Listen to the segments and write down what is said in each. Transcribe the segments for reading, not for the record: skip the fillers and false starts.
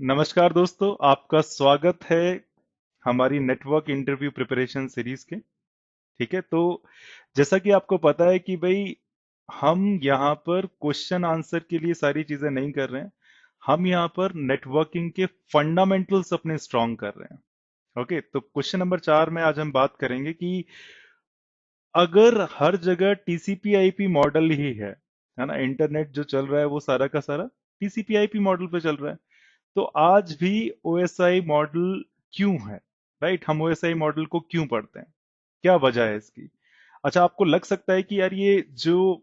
नमस्कार दोस्तों, आपका स्वागत है हमारी नेटवर्क इंटरव्यू प्रिपरेशन सीरीज के। ठीक है, तो जैसा कि आपको पता है कि भाई हम यहाँ पर क्वेश्चन आंसर के लिए सारी चीजें नहीं कर रहे हैं। हम यहाँ पर नेटवर्किंग के फंडामेंटल्स अपने स्ट्रांग कर रहे हैं। ओके, तो क्वेश्चन नंबर 4 में आज हम बात करेंगे कि अगर हर जगह टीसीपी आईपी मॉडल ही है ना, इंटरनेट जो चल रहा है वो सारा का सारा टीसीपी आईपी मॉडल पे चल रहा है, तो आज भी ओएसआई मॉडल क्यों है? राइट, हम ओएसआई मॉडल को क्यों पढ़ते हैं? क्या वजह है इसकी? अच्छा, आपको लग सकता है कि यार ये जो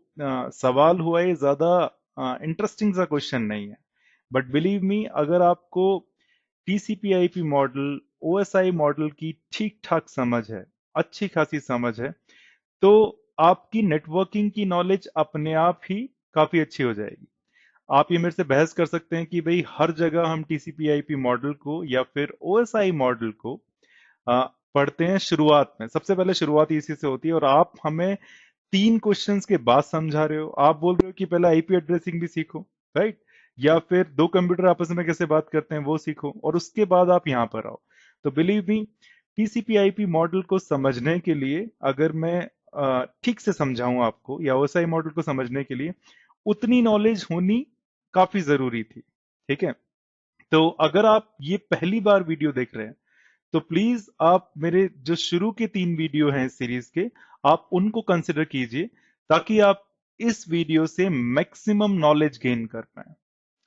सवाल हुआ है ये ज्यादा इंटरेस्टिंग सा क्वेश्चन नहीं है, बट बिलीव मी, अगर आपको TCP IP model, OSI model की ठीक ठाक समझ है, अच्छी खासी समझ है, तो आपकी नेटवर्किंग की नॉलेज अपने आप ही काफी अच्छी हो जाएगी। आप ये मेरे से बहस कर सकते हैं कि भाई हर जगह हम टीसीपी आईपी मॉडल को या फिर ओएसआई मॉडल को पढ़ते हैं शुरुआत में, सबसे पहले शुरुआत इसी से होती है, और आप हमें 3 क्वेश्चंस के बाद समझा रहे हो। आप बोल रहे हो कि पहले आईपी एड्रेसिंग भी सीखो, राइट, या फिर दो कंप्यूटर आपस में कैसे बात करते हैं वो सीखो, और उसके बाद आप यहाँ पर आओ। तो believe me, TCP IP model को समझने के लिए, अगर मैं ठीक से समझाऊं आपको, या ओएसआई मॉडल को समझने के लिए उतनी नॉलेज होनी काफी जरूरी थी। ठीक है, तो अगर आप ये पहली बार वीडियो देख रहे हैं तो प्लीज आप मेरे जो शुरू के 3 वीडियो हैं इस सीरीज के, आप उनको कंसिडर कीजिए, ताकि आप इस वीडियो से मैक्सिमम नॉलेज गेन कर पाए।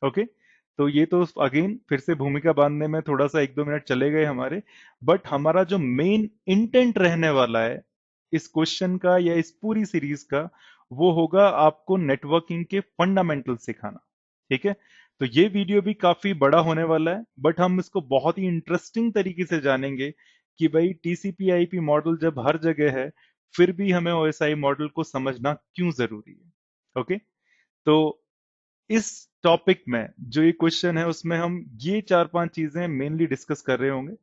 ओके, तो ये तो अगेन फिर से भूमिका बांधने में थोड़ा सा 1-2 मिनट चले गए हमारे, बट हमारा जो मेन इंटेंट रहने वाला है इस क्वेश्चन का या इस पूरी सीरीज का, वो होगा आपको नेटवर्किंग के फंडामेंटल सिखाना। ठीक है, तो ये वीडियो भी काफी बड़ा होने वाला है, बट हम इसको बहुत ही इंटरेस्टिंग तरीके से जानेंगे कि भाई टीसीपी आईपी मॉडल जब हर जगह है, फिर भी हमें ओएसआई मॉडल को समझना क्यों जरूरी है। ओके, तो इस टॉपिक में जो ये क्वेश्चन है उसमें हम ये 4-5 चीजें मेनली डिस्कस कर रहे होंगे।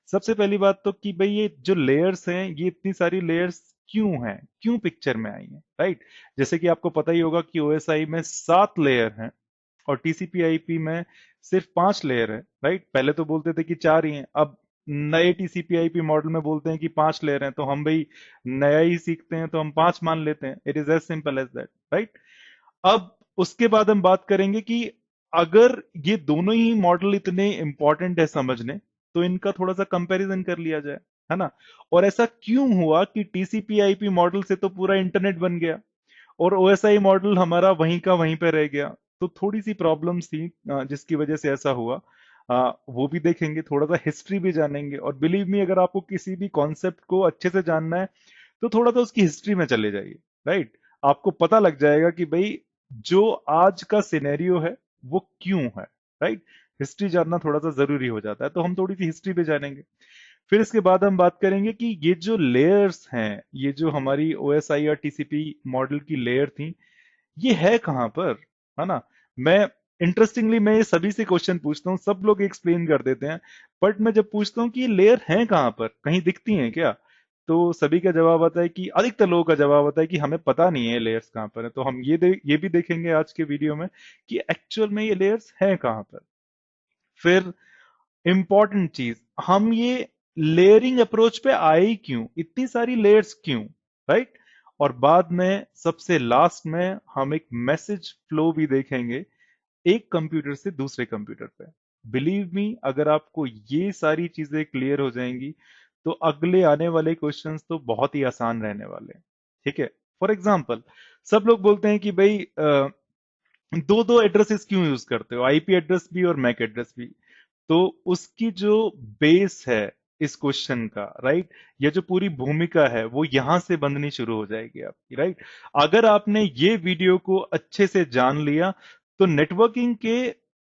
सबसे पहली बात तो कि भाई ये जो लेयर्स हैं, ये इतनी सारी लेयर्स क्यों हैं, क्यों पिक्चर में आई हैं, राइट। जैसे कि आपको पता ही होगा कि ओएसआई में 7 लेयर हैं और टीसीपी आईपी में सिर्फ 5 लेयर है, राइट। पहले तो बोलते थे कि 4 ही हैं, अब नए टीसीपी आईपी मॉडल में बोलते हैं कि 5 लेयर हैं, तो हम भाई नया ही सीखते हैं तो हम 5 मान लेते हैं। It is as simple as that, right. अब उसके बाद हम बात करेंगे कि अगर ये दोनों ही मॉडल इतने इंपॉर्टेंट है समझने, तो इनका थोड़ा सा कंपैरिजन कर लिया जाए, है ना। और ऐसा क्यों हुआ कि टीसीपी आईपी मॉडल से तो पूरा इंटरनेट बन गया और ओएसआई मॉडल हमारा वहीं का वहीं पे रह गया। तो थोड़ी सी प्रॉब्लम्स थी जिसकी वजह से ऐसा हुआ। वो भी देखेंगे, थोड़ा सा हिस्ट्री भी जानेंगे, और बिलीव मी, अगर आपको किसी भी कॉन्सेप्ट को अच्छे से जानना है तो थोड़ा तो उसकी हिस्ट्री में चले जाइए, राइट। आपको पता लग जाएगा कि भाई जो आज का सिनेरियो है वो क्यों है, राइट। हिस्ट्री जानना थोड़ा सा जरूरी हो जाता है, तो हम थोड़ी सी हिस्ट्री पे जानेंगे। फिर इसके बाद हम बात करेंगे कि ये जो लेयर्स हैं, ये जो हमारी ओएसआई और टीसीपी मॉडल की लेयर थी, ये है कहां पर, है ना। मैं इंटरेस्टिंगली मैं ये सभी से क्वेश्चन पूछता हूँ, सब लोग एक्सप्लेन कर देते हैं, बट मैं जब पूछता हूँ कि ये लेयर है कहां पर, कहीं दिखती हैं क्या, तो सभी का जवाब आता है कि, अधिकतर लोगों का जवाब आता है कि हमें पता नहीं है लेयर्स कहां पर है। तो हम ये भी देखेंगे आज के वीडियो में कि एक्चुअल में ये लेयर्स हैं कहां पर। फिर इंपॉर्टेंट चीज, हम ये लेयरिंग अप्रोच पे आए ही क्यों, इतनी सारी लेयर्स क्यों, राइट। और बाद में सबसे लास्ट में हम एक मैसेज फ्लो भी देखेंगे, एक कंप्यूटर से दूसरे कंप्यूटर पे। बिलीव मी, अगर आपको ये सारी चीजें क्लियर हो जाएंगी तो अगले आने वाले क्वेश्चंस तो बहुत ही आसान रहने वाले हैं। ठीक है, फॉर एग्जाम्पल, सब लोग बोलते हैं कि भाई दो दो एड्रेसेस क्यों यूज करते हो, आईपी एड्रेस भी और मैक एड्रेस भी। तो उसकी जो बेस है इस क्वेश्चन का, राइट, या जो पूरी भूमिका है वो यहां से बंधनी शुरू हो जाएगी आपकी, राइट। अगर आपने ये वीडियो को अच्छे से जान लिया तो नेटवर्किंग के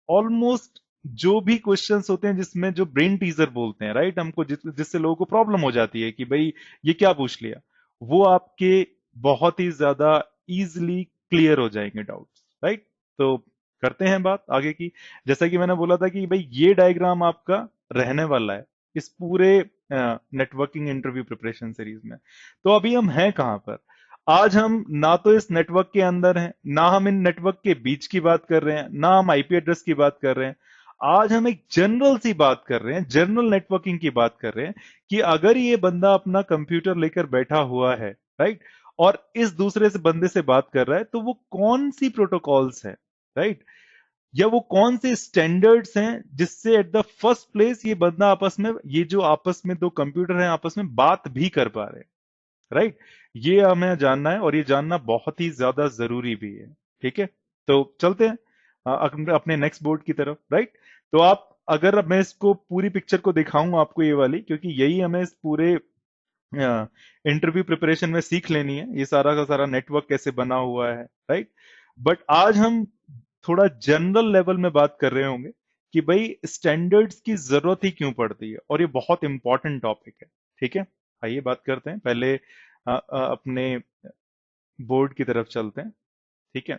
ऑलमोस्ट जो भी क्वेश्चंस होते हैं जिसमें जो ब्रेन टीजर बोलते हैं, राइट, हमको जिससे लोगों को प्रॉब्लम हो जाती है कि भाई ये क्या पूछ लिया, वो आपके बहुत ही ज्यादा इजिली क्लियर हो जाएंगे डाउट्स, राइट। तो करते हैं बात आगे की। जैसा कि मैंने बोला था कि भाई ये डायग्राम आपका रहने वाला है इस पूरे नेटवर्किंग इंटरव्यू प्रिपरेशन सीरीज में। तो अभी हम हैं कहां पर? आज हम ना तो इस नेटवर्क के अंदर हैं, ना हम इन नेटवर्क के बीच की बात कर रहे हैं, ना हम आईपी एड्रेस की बात कर रहे हैं। आज हम एक जनरल सी बात कर रहे हैं, जनरल नेटवर्किंग की बात कर रहे हैं कि अगर ये बंदा अपना कंप्यूटर लेकर बैठा हुआ है, राइट, और इस दूसरे से बंदे से बात कर रहा है, तो वो कौन सी प्रोटोकॉल्स है, राइट, या वो कौन से स्टैंडर्ड्स हैं जिससे एट द फर्स्ट प्लेस ये बंदा आपस में, ये जो आपस में दो कंप्यूटर हैं आपस में बात भी कर पा रहे हैं, राइट। ये हमें जानना है और ये जानना बहुत ही ज्यादा जरूरी भी है। ठीक है, तो चलते हैं अपने नेक्स्ट बोर्ड की तरफ, राइट। तो आप, अगर मैं इसको पूरी पिक्चर को दिखाऊं आपको ये वाली, क्योंकि यही हमें इस पूरे इंटरव्यू प्रिपरेशन में सीख लेनी है, ये सारा का सारा नेटवर्क कैसे बना हुआ है, राइट। बट आज हम थोड़ा जनरल लेवल में बात कर रहे होंगे कि भाई स्टैंडर्ड्स की जरूरत ही क्यों पड़ती है, और ये बहुत इंपॉर्टेंट टॉपिक है। ठीक है, आइए बात करते हैं। पहले अपने बोर्ड की तरफ चलते हैं। ठीक है,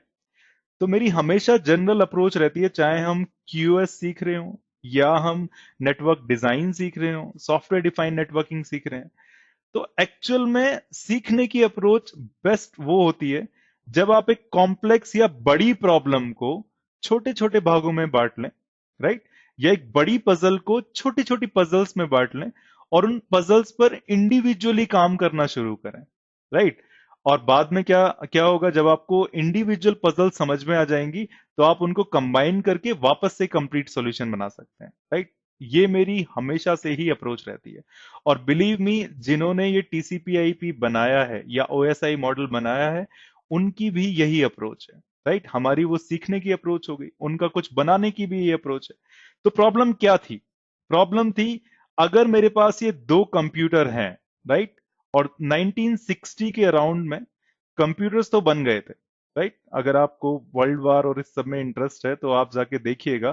तो मेरी हमेशा जनरल अप्रोच रहती है, चाहे हम क्यूएस सीख रहे हो, या हम नेटवर्क डिजाइन सीख रहे हो, सॉफ्टवेयर डिफाइंड नेटवर्किंग सीख रहे हैं, तो एक्चुअल में सीखने की अप्रोच बेस्ट वो होती है जब आप एक कॉम्प्लेक्स या बड़ी प्रॉब्लम को छोटे छोटे भागों में बांट लें, राइट, या एक बड़ी पजल को छोटी छोटी पजल्स में बांट लें और उन पजल्स पर इंडिविजुअली काम करना शुरू करें, राइट। और बाद में क्या क्या होगा, जब आपको इंडिविजुअल पजल समझ में आ जाएंगी तो आप उनको कंबाइन करके वापस से कंप्लीट सॉल्यूशन बना सकते हैं, राइट। ये मेरी हमेशा से ही अप्रोच रहती है। और बिलीव मी, जिन्होंने ये टीसीपी/आईपी बनाया है या ओएसआई मॉडल बनाया है, उनकी भी यही अप्रोच है, राइट। हमारी वो सीखने की अप्रोच हो गई, उनका कुछ बनाने की भी ये अप्रोच है। तो प्रॉब्लम क्या थी? प्रॉब्लम थी, अगर मेरे पास ये दो कंप्यूटर हैं, राइट, और 1960 के अराउंड में कंप्यूटर्स तो बन गए थे, राइट। अगर आपको वर्ल्ड वार और इस सब में इंटरेस्ट है तो आप जाके देखिएगा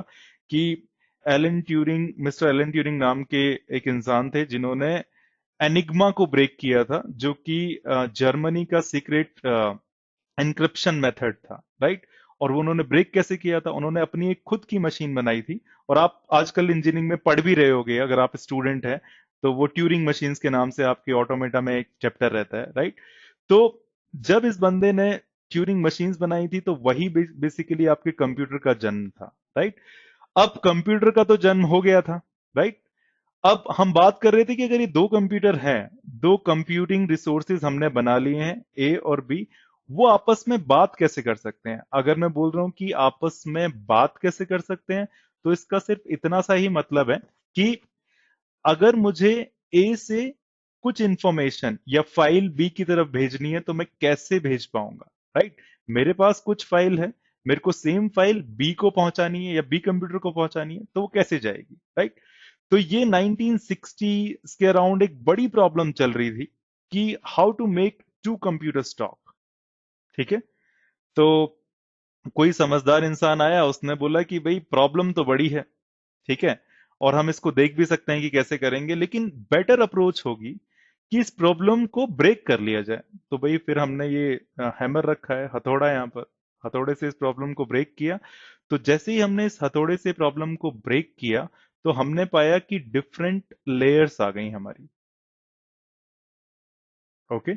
कि Alan Turing, mister Alan Turing नाम के एक इंसान थे जिन्होंने एनिग्मा को ब्रेक किया था, जो कि जर्मनी का सीक्रेट एनक्रिप्शन मेथड था, राइट। और वो उन्होंने ब्रेक कैसे किया था? उन्होंने अपनी एक खुद की मशीन बनाई थी। और आप आजकल इंजीनियरिंग में पढ़ भी रहे होगे, अगर आप स्टूडेंट हैं तो वो ट्यूरिंग मशीन्स के नाम से आपके ऑटोमेटा में एक चैप्टर रहता है, राइट। तो जब इस बंदे ने ट्यूरिंग मशीन्स बनाई थी तो वही बेसिकली आपके कंप्यूटर का जन्म था, राइट। अब कंप्यूटर का तो जन्म हो गया था, राइट। अब हम बात कर रहे थे कि अगर ये दो कंप्यूटर हैं, दो कंप्यूटिंग रिसोर्सेज हमने बना लिए हैं, ए और बी, वो आपस में बात कैसे कर सकते हैं? अगर मैं बोल रहा हूं कि आपस में बात कैसे कर सकते हैं, तो इसका सिर्फ इतना सा ही मतलब है कि अगर मुझे ए से कुछ इंफॉर्मेशन या फाइल बी की तरफ भेजनी है तो मैं कैसे भेज पाऊंगा, राइट। मेरे पास कुछ फाइल है, मेरे को सेम फाइल बी को पहुंचानी है या बी कंप्यूटर को पहुंचानी है, तो वो कैसे जाएगी, राइट। तो ये 1960 के अराउंड एक बड़ी प्रॉब्लम चल रही थी कि how to make two computer talk. ठीक है, तो कोई समझदार इंसान आया, उसने बोला कि भाई प्रॉब्लम तो बड़ी है, ठीक है, और हम इसको देख भी सकते हैं कि कैसे करेंगे, लेकिन बेटर अप्रोच होगी कि इस प्रॉब्लम को ब्रेक कर लिया जाए। तो भाई फिर हमने ये हैमर रखा है, हथौड़ा यहाँ पर, हथौड़े से इस प्रॉब्लम को ब्रेक किया। तो जैसे ही हमने इस हथौड़े से प्रॉब्लम को ब्रेक किया, तो हमने पाया कि डिफरेंट लेयर्स आ गई हमारी। ओके,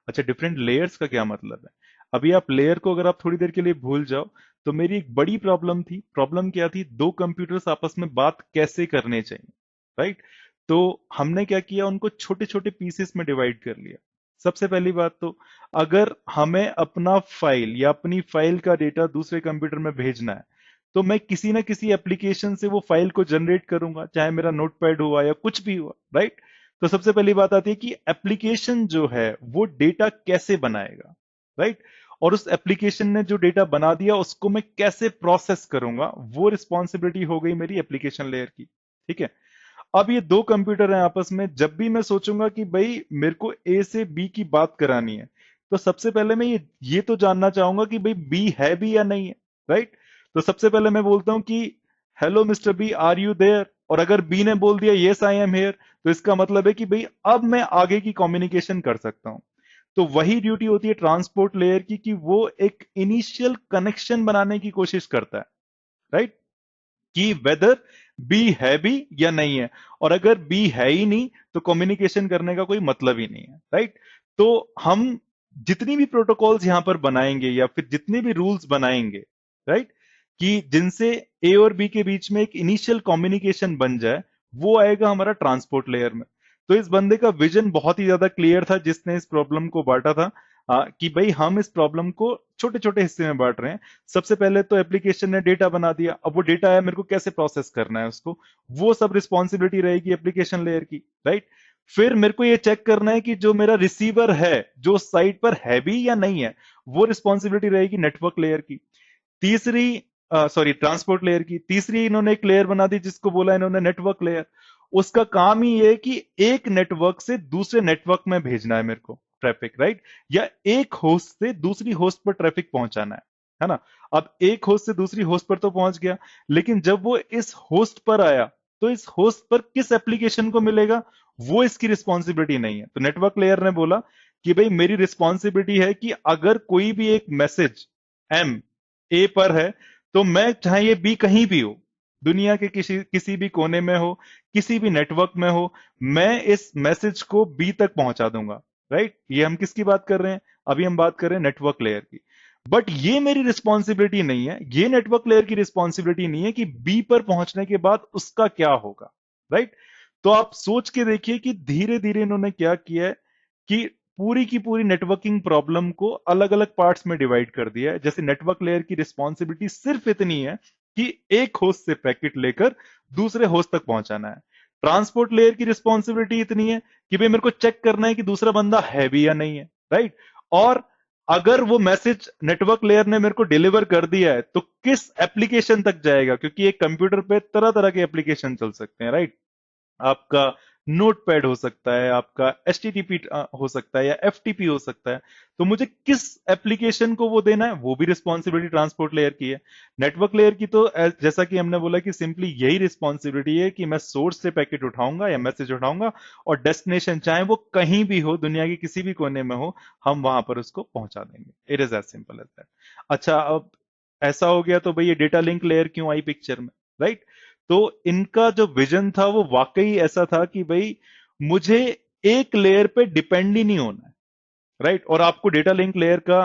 अच्छा, डिफरेंट लेयर्स का क्या मतलब है? अभी आप लेयर को अगर आप थोड़ी देर के लिए भूल जाओ, तो मेरी एक बड़ी प्रॉब्लम थी। प्रॉब्लम क्या थी? दो कंप्यूटर्स आपस में बात कैसे करने चाहिए, राइट। तो हमने क्या किया, उनको छोटे छोटे पीसेस में डिवाइड कर लिया। सबसे पहली बात तो, अगर हमें अपना फाइल या अपनी फाइल का डेटा दूसरे कंप्यूटर में भेजना है, तो मैं किसी ना किसी एप्लीकेशन से वो फाइल को जनरेट करूंगा, चाहे मेरा नोटपैड हुआ या कुछ भी हुआ, राइट। तो सबसे पहली बात आती है कि एप्लीकेशन जो है वो डेटा कैसे बनाएगा, राइट। और उस एप्लीकेशन ने जो डेटा बना दिया उसको मैं कैसे प्रोसेस करूंगा, वो रिस्पॉन्सिबिलिटी हो गई मेरी एप्लीकेशन लेयर की। ठीक है, अब ये दो कंप्यूटर हैं आपस में, जब भी मैं सोचूंगा कि भाई मेरे को ए से बी की बात करानी है, तो सबसे पहले मैं ये तो जानना चाहूंगा कि भाई बी है भी या नहीं है, राइट। तो सबसे पहले मैं बोलता हूं कि hello mister B, are you there? और अगर बी ने बोल दिया यस आई एम हेयर, तो इसका मतलब है कि भाई अब मैं आगे की कम्युनिकेशन कर सकता हूं। तो वही ड्यूटी होती है ट्रांसपोर्ट लेयर की, कि वो एक इनिशियल कनेक्शन बनाने की कोशिश करता है, राइट, कि वेदर बी है भी या नहीं है। और अगर बी है ही नहीं तो कम्युनिकेशन करने का कोई मतलब ही नहीं है, राइट। तो हम जितनी भी प्रोटोकॉल्स यहां पर बनाएंगे या फिर जितने भी रूल्स बनाएंगे, राइट, कि जिनसे ए और बी के बीच में एक इनिशियल कम्युनिकेशन बन जाए, वो आएगा हमारा ट्रांसपोर्ट लेयर में। तो इस बंदे का विजन बहुत ही ज्यादा क्लियर था, जिसने इस प्रॉब्लम को बांटा था, कि भाई हम इस प्रॉब्लम को छोटे छोटे हिस्से में बांट रहे हैं। सबसे पहले तो एप्लीकेशन ने डेटा बना दिया, अब वो डेटा है मेरे को कैसे प्रोसेस करना है उसको, वो सब रिस्पॉन्सिबिलिटी रहेगी एप्लीकेशन लेयर की, राइट। फिर मेरे को ये चेक करना है कि जो मेरा रिसीवर है जो साइट पर है भी या नहीं है, वो रिस्पॉन्सिबिलिटी रहेगी नेटवर्क लेयर की। तीसरी, सॉरी, ट्रांसपोर्ट लेयर की। तीसरी इन्होंने एक लेयर बना दी जिसको बोला इन्होंने नेटवर्क लेयर। उसका काम ही ये है कि एक नेटवर्क से दूसरे नेटवर्क में भेजना है मेरे को ट्रैफिक, राइट, या एक होस्ट से दूसरी होस्ट पर ट्रैफिक पहुंचाना है ना। अब एक होस्ट से दूसरी होस्ट पर तो पहुंच गया, लेकिन जब वो इस होस्ट पर आया तो इस होस्ट पर किस एप्लीकेशन को मिलेगा, वो इसकी रिस्पॉन्सिबिलिटी नहीं है। तो नेटवर्क लेयर ने बोला कि भाई मेरी रिस्पॉन्सिबिलिटी है कि अगर कोई भी एक मैसेज एम ए पर है, तो मैं चाहे ये बी कहीं भी हो, दुनिया के किसी किसी भी कोने में हो, किसी भी नेटवर्क में हो, मैं इस मैसेज को बी तक पहुंचा दूंगा, राइट। ये हम किसकी बात कर रहे हैं, अभी हम बात कर रहे हैं नेटवर्क लेयर की। बट ये मेरी रिस्पॉन्सिबिलिटी नहीं है, ये नेटवर्क लेयर की रिस्पॉन्सिबिलिटी नहीं है कि बी पर पहुंचने के बाद उसका क्या होगा, राइट। तो आप सोच के देखिए कि धीरे धीरे इन्होंने क्या किया है कि पूरी की पूरी नेटवर्किंग प्रॉब्लम को अलग अलग पार्ट्स में डिवाइड कर दिया है। जैसे नेटवर्क लेयर की रिस्पॉन्सिबिलिटी सिर्फ इतनी है कि एक होस्ट से पैकेट लेकर दूसरे होस्ट तक पहुंचाना है। ट्रांसपोर्ट लेयर की रिस्पॉन्सिबिलिटी इतनी है कि भाई मेरे को चेक करना है कि दूसरा बंदा है भी या नहीं है, राइट। और अगर वो मैसेज नेटवर्क लेयर ने मेरे को डिलीवर कर दिया है तो किस एप्लीकेशन तक जाएगा, क्योंकि एक कंप्यूटर पे तरह तरह के एप्लीकेशन चल सकते हैं, राइट। आपका नोटपैड हो सकता है, आपका एचटीटीपी हो सकता है, या एफटीपी हो सकता है। तो मुझे किस एप्लीकेशन को वो देना है, वो भी रिस्पॉन्सिबिलिटी ट्रांसपोर्ट लेयर की है। नेटवर्क लेयर की तो जैसा कि हमने बोला कि सिंपली यही रिस्पॉन्सिबिलिटी है कि मैं सोर्स से पैकेट उठाऊंगा या मैसेज उठाऊंगा, और डेस्टिनेशन चाहे वो कहीं भी हो, दुनिया के किसी भी कोने में हो, हम वहां पर उसको पहुंचा देंगे। It is as simple as that. अच्छा, अब ऐसा हो गया तो भाई ये डेटा लिंक लेयर क्यों आई पिक्चर में, राइट। तो इनका जो विजन था वो वाकई ऐसा था कि भाई मुझे एक लेयर पे डिपेंड ही नहीं होना है, राइट। और आपको डेटा लिंक लेयर का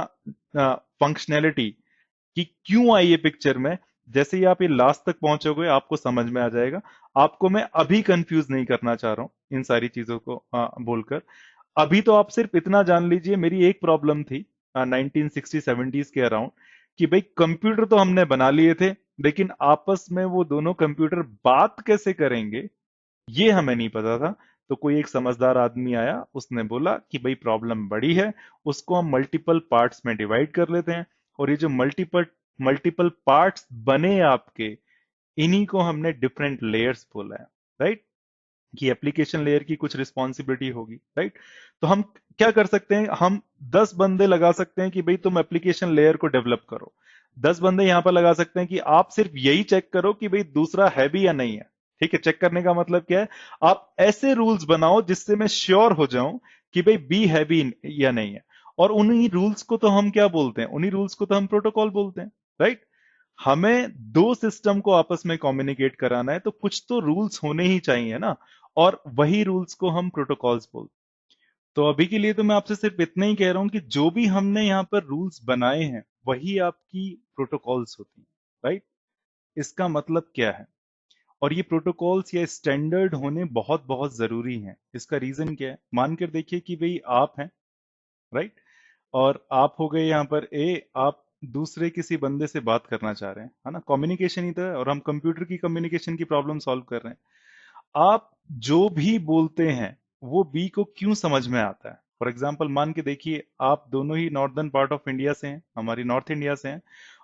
फंक्शनैलिटी कि क्यों आई है पिक्चर में, जैसे ही आप ये लास्ट तक पहुंचोगे आपको समझ में आ जाएगा। आपको मैं अभी कंफ्यूज नहीं करना चाह रहा हूं इन सारी चीजों को बोलकर। अभी तो आप सिर्फ इतना जान लीजिए, मेरी एक प्रॉब्लम थी 1960-70s के अराउंड, कि भाई कंप्यूटर तो हमने बना लिए थे, लेकिन आपस में वो दोनों कंप्यूटर बात कैसे करेंगे ये हमें नहीं पता था। तो कोई एक समझदार आदमी आया, उसने बोला कि भाई प्रॉब्लम बड़ी है, उसको हम मल्टीपल पार्ट्स में डिवाइड कर लेते हैं, और ये जो मल्टीपल मल्टीपल पार्ट्स बने आपके, इन्हीं को हमने डिफरेंट लेयर्स बोला है, राइट। कि एप्लीकेशन लेयर की कुछ रिस्पॉन्सिबिलिटी होगी, राइट। तो हम क्या कर सकते हैं, हम 10 बंदे लगा सकते हैं कि भाई तुम एप्लीकेशन लेयर को डेवलप करो। 10 बंदे यहां पर लगा सकते हैं कि आप सिर्फ यही चेक करो कि भाई दूसरा है भी या नहीं है। ठीक है, चेक करने का मतलब क्या है, आप ऐसे रूल्स बनाओ जिससे मैं श्योर हो जाऊं कि भाई बी है भी या नहीं है। और उन्हीं रूल्स को तो हम क्या बोलते हैं, उन्हीं रूल्स को तो हम प्रोटोकॉल बोलते हैं, राइट। हमें दो सिस्टम को आपस में कम्युनिकेट कराना है, तो कुछ तो रूल्स होने ही चाहिए ना, और वही रूल्स को हम प्रोटोकॉल्स बोलते हैं। तो अभी के लिए तो मैं आपसे सिर्फ इतना ही कह रहा हूं कि जो भी हमने यहाँ पर रूल्स बनाए हैं वही आपकी प्रोटोकॉल्स होती हैं, राइट। इसका मतलब क्या है, और ये प्रोटोकॉल्स या स्टैंडर्ड होने बहुत बहुत जरूरी हैं। इसका रीजन क्या है, मानकर देखिए कि भाई आप हैं, राइट, और आप हो गए यहाँ पर ए, आप दूसरे किसी बंदे से बात करना चाह रहे हैं, है ना, कम्युनिकेशन ही तो है, और हम कंप्यूटर की कम्युनिकेशन की प्रॉब्लम सॉल्व कर रहे हैं। आप जो भी बोलते हैं वो बी को क्यों समझ में आता है। फॉर एग्जाम्पल मान के देखिए, आप दोनों ही नॉर्दर्न पार्ट ऑफ इंडिया से हैं, हमारी नॉर्थ इंडिया से हैं,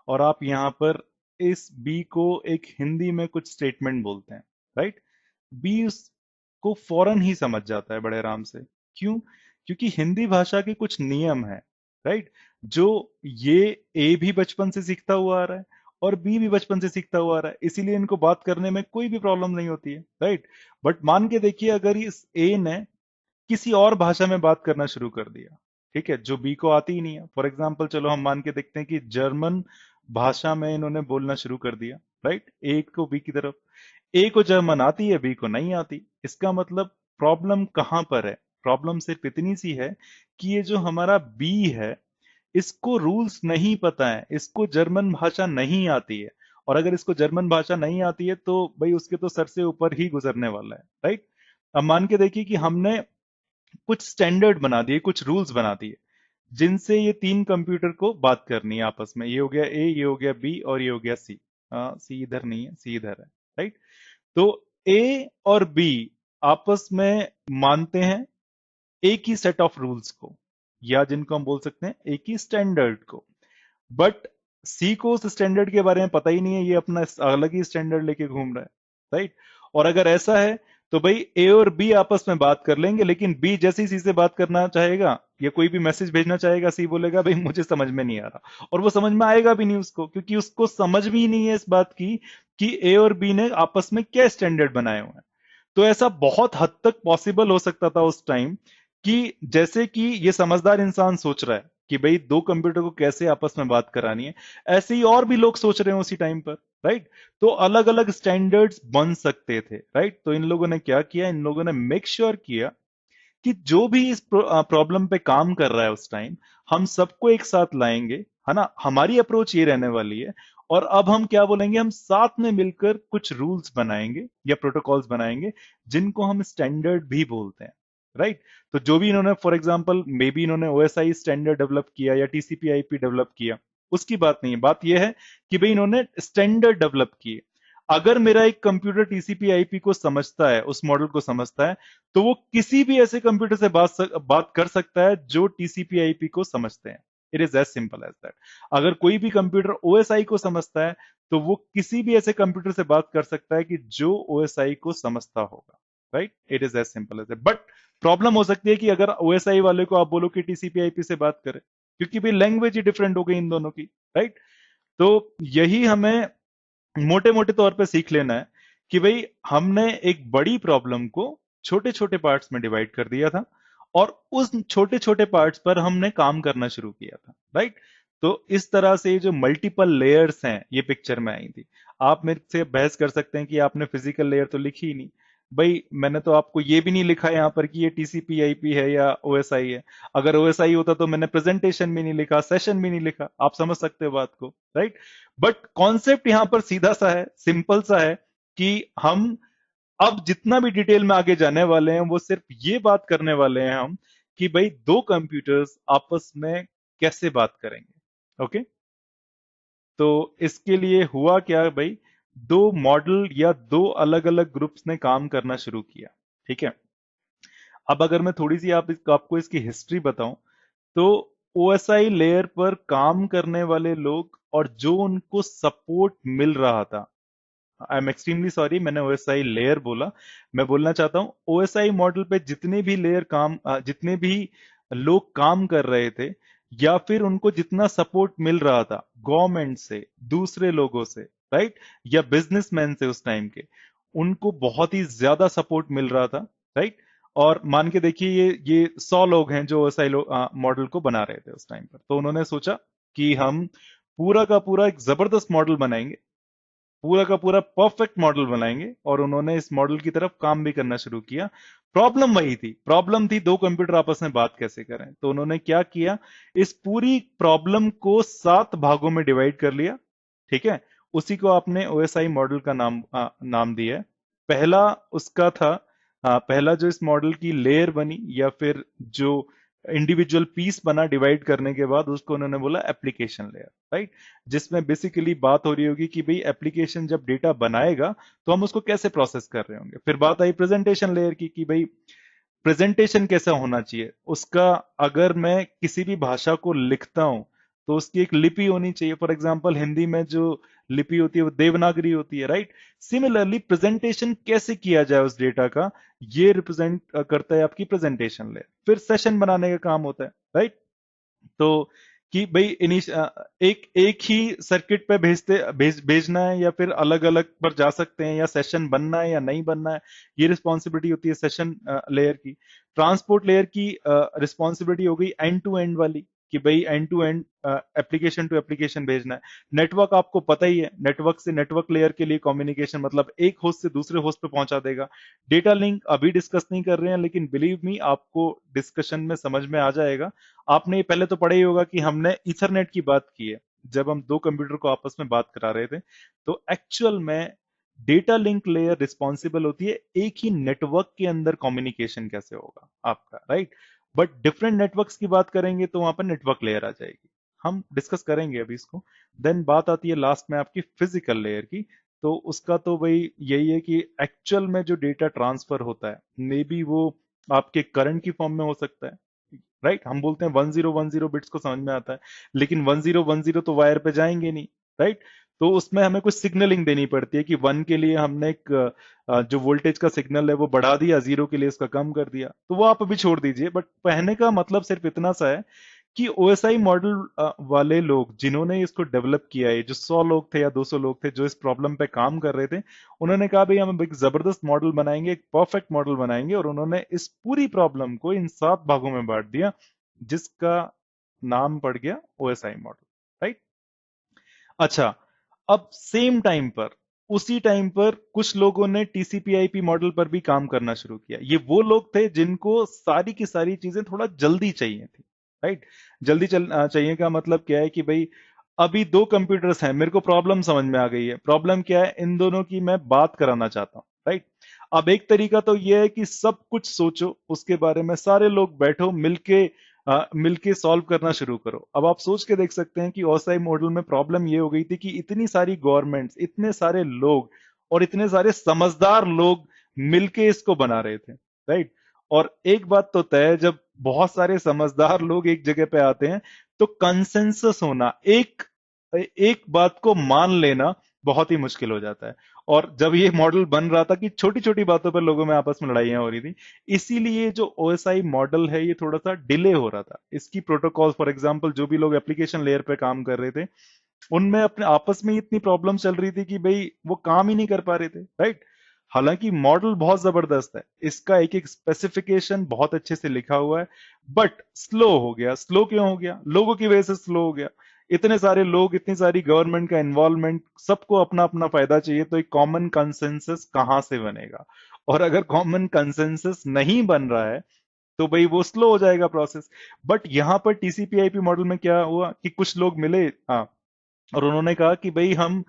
और आप यहाँ पर इस बी को एक हिंदी में कुछ स्टेटमेंट बोलते हैं, राइट। बी उसको फौरन ही समझ जाता है बड़े आराम से। क्यों? क्योंकि हिंदी भाषा के कुछ नियम है, राइट, जो ये ए भी बचपन से सीखता हुआ आ रहा है और बी भी बचपन से सीखता हुआ आ रहा है, इसीलिए इनको बात करने में कोई भी प्रॉब्लम नहीं होती है, राइट। बट मान के देखिए, अगर इस ए ने किसी और भाषा में बात करना शुरू कर दिया, ठीक है, जो बी को आती ही नहीं है। फॉर एग्जाम्पल चलो हम मान के देखते हैं कि जर्मन भाषा में इन्होंने बोलना शुरू कर दिया, राइट, ए को बी की तरफ। ए को जर्मन आती है, बी को नहीं आती। इसका मतलब प्रॉब्लम कहां पर है, प्रॉब्लम सिर्फ इतनी सी है कि ये जो हमारा बी है, इसको रूल्स नहीं पता है, इसको जर्मन भाषा नहीं आती है, और अगर इसको जर्मन भाषा नहीं आती है तो भाई उसके तो सर से ऊपर ही गुजरने वाला है, राइट। अब मान के देखिए कि हमने कुछ स्टैंडर्ड बना दिए, कुछ रूल्स बना दिए, जिनसे ये तीन कंप्यूटर को बात करनी है आपस में। ये हो गया ए, ये हो गया बी और ये हो गया सी। सी इधर नहीं है, सी इधर है, राइट। तो ए और बी आपस में मानते हैं एक ही सेट ऑफ रूल्स को, या जिनको हम बोल सकते हैं एक ही स्टैंडर्ड को। बट सी को उस स्टैंडर्ड के बारे में पता ही नहीं है, ये अपना अलग ही स्टैंडर्ड लेके घूम रहा है, राइट। और अगर ऐसा है तो भाई ए और बी आपस में बात कर लेंगे, लेकिन बी जैसे ही सी से बात करना चाहेगा या कोई भी मैसेज भेजना चाहेगा, सी बोलेगा भाई मुझे समझ में नहीं आ रहा, और वो समझ में आएगा भी नहीं उसको, क्योंकि उसको समझ भी नहीं है इस बात की कि ए और बी ने आपस में क्या स्टैंडर्ड बनाए हुए हैं। तो ऐसा बहुत हद तक पॉसिबल हो सकता था उस टाइम कि जैसे कि ये समझदार इंसान सोच रहा है कि भाई दो कंप्यूटर को कैसे आपस में बात करानी है, ऐसे ही और भी लोग सोच रहे हैं उसी टाइम पर, राइट। तो अलग अलग स्टैंडर्ड्स बन सकते थे, राइट। तो इन लोगों ने क्या किया, इन लोगों ने मेक श्योर किया कि जो भी इस प्रॉब्लम पे काम कर रहा है उस टाइम, हम सबको एक साथ लाएंगे, है ना। हमारी अप्रोच ये रहने वाली है, और अब हम क्या बोलेंगे, हम साथ में मिलकर कुछ रूल्स बनाएंगे या प्रोटोकॉल्स बनाएंगे, जिनको हम स्टैंडर्ड भी बोलते हैं, राइट। तो जो भी इन्होंने, फॉर एग्जांपल मे बी इन्होंने ओएसआई स्टैंडर्ड डेवलप किया या टीसीपी आईपी डेवलप किया, उसकी बात नहीं है। बात यह है कि भाई इन्होंने स्टैंडर्ड डेवलप किए। अगर मेरा एक कंप्यूटर टीसीपी आईपी को समझता है, उस मॉडल को समझता है, तो वो किसी भी ऐसे कंप्यूटर से बात कर सकता है जो टीसीपी आईपी को समझते हैं। It is as simple as that. अगर कोई भी कंप्यूटर ओएसआई को समझता है, तो वो किसी भी ऐसे कंप्यूटर से बात कर सकता है कि जो ओएसआई को समझता होगा, right. It is as simple as that. But problem हो सकती है कि अगर ओएसआई वाले को आप बोलो कि टीसीपी आईपी से बात करे, क्योंकि भाई लैंग्वेज ही डिफरेंट हो गई इन दोनों की, राइट। तो यही हमें मोटे मोटे तौर पे सीख लेना है कि भाई हमने एक बड़ी प्रॉब्लम को छोटे छोटे पार्ट्स में डिवाइड कर दिया था, और उस छोटे छोटे पार्ट्स पर हमने काम करना शुरू किया था, राइट। तो इस तरह से जो मल्टीपल लेयर्स हैं ये पिक्चर में आई थी। आप मेरे से बहस कर सकते हैं कि आपने फिजिकल लेयर तो लिखी ही नहीं। भाई मैंने तो आपको ये भी नहीं लिखा यहाँ पर कि ये टीसीपी आईपी है या ओएसआई है। अगर ओएसआई होता तो मैंने प्रेजेंटेशन भी नहीं लिखा, सेशन भी नहीं लिखा। आप समझ सकते हो बात को, राइट। बट कॉन्सेप्ट यहां पर सीधा सा है, सिंपल सा है, कि हम अब जितना भी डिटेल में आगे जाने वाले हैं वो सिर्फ ये बात करने वाले हैं हम, कि भाई दो कंप्यूटर्स आपस में कैसे बात करेंगे, ओके। तो इसके लिए हुआ क्या भाई, दो मॉडल या दो अलग अलग ग्रुप्स ने काम करना शुरू किया, ठीक है। अब अगर मैं थोड़ी सी आपको इसकी हिस्ट्री बताऊं, तो ओएसआई लेयर पर काम करने वाले लोग और जो उनको सपोर्ट मिल रहा था, आई एम एक्सट्रीमली सॉरी मैंने ओएसआई लेयर बोला, मैं बोलना चाहता हूं ओएसआई मॉडल पे जितने भी लेयर काम जितने भी लोग काम कर रहे थे, या फिर उनको जितना सपोर्ट मिल रहा था गवर्नमेंट से, दूसरे लोगों से, राइट, या बिजनेसमैन से उस टाइम के, उनको बहुत ही ज्यादा सपोर्ट मिल रहा था, राइट। और मान के देखिए ये 100 लोग हैं जो ओएसआई मॉडल को बना रहे थे उस टाइम पर। तो उन्होंने सोचा कि हम पूरा का पूरा एक जबरदस्त मॉडल बनाएंगे, पूरा का पूरा परफेक्ट मॉडल बनाएंगे, और उन्होंने इस मॉडल की तरफ काम भी करना शुरू किया। प्रॉब्लम वही थी, प्रॉब्लम थी दो कंप्यूटर आपस में बात कैसे करें। तो उन्होंने क्या किया, इस पूरी प्रॉब्लम को 7 भागों में डिवाइड कर लिया, ठीक है। उसी को आपने ओएसआई मॉडल का नाम दिया है। पहला उसका था, पहला जो इस मॉडल की लेयर बनी या फिर जो इंडिविजुअल पीस बना डिवाइड करने के बाद, उसको उन्होंने बोला एप्लीकेशन लेयर, राइट। जिसमें बेसिकली बात हो रही होगी कि भाई एप्लीकेशन जब डेटा बनाएगा तो हम उसको कैसे प्रोसेस कर रहे होंगे। फिर बात आई प्रेजेंटेशन लेयर की कि भाई प्रेजेंटेशन कैसा होना चाहिए उसका। अगर मैं किसी भी भाषा को लिखता हूं तो उसकी एक लिपि होनी चाहिए। फॉर एग्जांपल हिंदी में जो लिपि होती है वो देवनागरी होती है, राइट। सिमिलरली प्रेजेंटेशन कैसे किया जाए उस डेटा का, ये रिप्रेजेंट करता है आपकी प्रेजेंटेशन लेयर। फिर सेशन बनाने का काम होता है, राइट। तो कि भाई एक एक ही सर्किट पे भेजना है, या फिर अलग अलग पर जा सकते हैं, या सेशन बनना है या नहीं बनना है, ये रिस्पॉन्सिबिलिटी होती है सेशन लेयर की। ट्रांसपोर्ट लेयर की रिस्पॉन्सिबिलिटी हो गई एंड टू एंड वाली, कि भाई end to end application to application भेजना है। नेटवर्क आपको पता ही है, नेटवर्क से नेटवर्क लेयर के लिए कम्युनिकेशन मतलब एक होस्ट से दूसरे होस्ट पे पहुंचा देगा। डेटा लिंक अभी डिस्कस नहीं कर रहे हैं, लेकिन बिलीव मी आपको डिस्कशन में समझ में आ जाएगा। आपने पहले तो पढ़ा ही होगा कि हमने ईथरनेट की बात की है, जब हम दो कंप्यूटर को आपस में बात करा रहे थे, तो एक्चुअल में डेटा लिंक लेयर रिस्पॉन्सिबल होती है एक ही नेटवर्क के अंदर कम्युनिकेशन कैसे होगा आपका, राइट। बट डिफरेंट नेटवर्क्स की बात करेंगे तो वहां पर नेटवर्क लेयर आ जाएगी, हम डिस्कस करेंगे अभी इसको। देन बात आती है लास्ट में आपकी फिजिकल लेयर की। तो उसका तो भाई यही है कि एक्चुअल में जो डेटा ट्रांसफर होता है, मे बी वो आपके करंट की फॉर्म में हो सकता है, राइट। हम बोलते हैं 1010 बिट्स को समझ में आता है, लेकिन 1010 तो वायर पे जाएंगे नहीं, राइट। तो उसमें हमें कुछ सिग्नलिंग देनी पड़ती है कि वन के लिए हमने एक जो वोल्टेज का सिग्नल है वो बढ़ा दिया, जीरो के लिए उसका कम कर दिया, तो वो आप अभी छोड़ दीजिए। बट कहने का मतलब सिर्फ इतना सा है कि ओएसआई मॉडल वाले लोग जिन्होंने इसको डेवलप किया है, जो 100 लोग थे या 200 लोग थे जो इस प्रॉब्लम पे काम कर रहे थे, उन्होंने कहा भाई हम एक जबरदस्त मॉडल बनाएंगे, एक परफेक्ट मॉडल बनाएंगे, और उन्होंने इस पूरी प्रॉब्लम को इन 7 भागों में बांट दिया, जिसका नाम पड़ गया ओएसआई मॉडल, राइट। अच्छा, अब सेम टाइम पर, उसी टाइम पर कुछ लोगों ने टीसीपी/आईपी मॉडल पर भी काम करना शुरू किया। ये वो लोग थे जिनको सारी की सारी चीजें थोड़ा जल्दी चाहिए थी, राइट। जल्दी चाहिए का मतलब क्या है कि भाई अभी दो कंप्यूटर्स हैं, मेरे को प्रॉब्लम समझ में आ गई है, प्रॉब्लम क्या है, इन दोनों की मैं बात कराना चाहता हूं, राइट। अब एक तरीका तो यह है कि सब कुछ सोचो उसके बारे में, सारे लोग बैठो मिलके मिलके सॉल्व करना शुरू करो। अब आप सोच के देख सकते हैं कि ओसाई मॉडल में प्रॉब्लम ये हो गई थी कि इतनी सारी गवर्नमेंट्स, इतने सारे लोग और इतने सारे समझदार लोग मिलके इसको बना रहे थे, राइट। और एक बात तो तय है, जब बहुत सारे समझदार लोग एक जगह पे आते हैं तो कंसेंसस होना, एक एक बात को मान लेना बहुत ही मुश्किल हो जाता है। और जब ये मॉडल बन रहा था कि छोटी छोटी बातों पर लोगों में आपस में लड़ाइयां हो रही थी, इसीलिए जो ओएसआई मॉडल है ये थोड़ा सा डिले हो रहा था। इसकी प्रोटोकॉल फॉर एग्जांपल जो भी लोग एप्लीकेशन लेयर पे काम कर रहे थे, उनमें अपने आपस में इतनी प्रॉब्लम चल रही थी कि भाई वो काम ही नहीं कर पा रहे थे, राइट। हालांकि मॉडल बहुत जबरदस्त है, इसका एक एक स्पेसिफिकेशन बहुत अच्छे से लिखा हुआ है, बट स्लो हो गया। स्लो क्यों हो गया? लोगों की वजह से स्लो हो गया। इतने सारे लोग, इतनी सारी गवर्नमेंट का इन्वॉल्वमेंट, सबको अपना अपना फायदा चाहिए, तो एक कॉमन कंसेंसस कहां से बनेगा? और अगर कॉमन कंसेंसस नहीं बन रहा है तो भाई वो स्लो हो जाएगा प्रोसेस। बट यहां पर टीसीपी/आईपी मॉडल में क्या हुआ कि कुछ लोग मिले, हाँ, और उन्होंने कहा कि भाई हम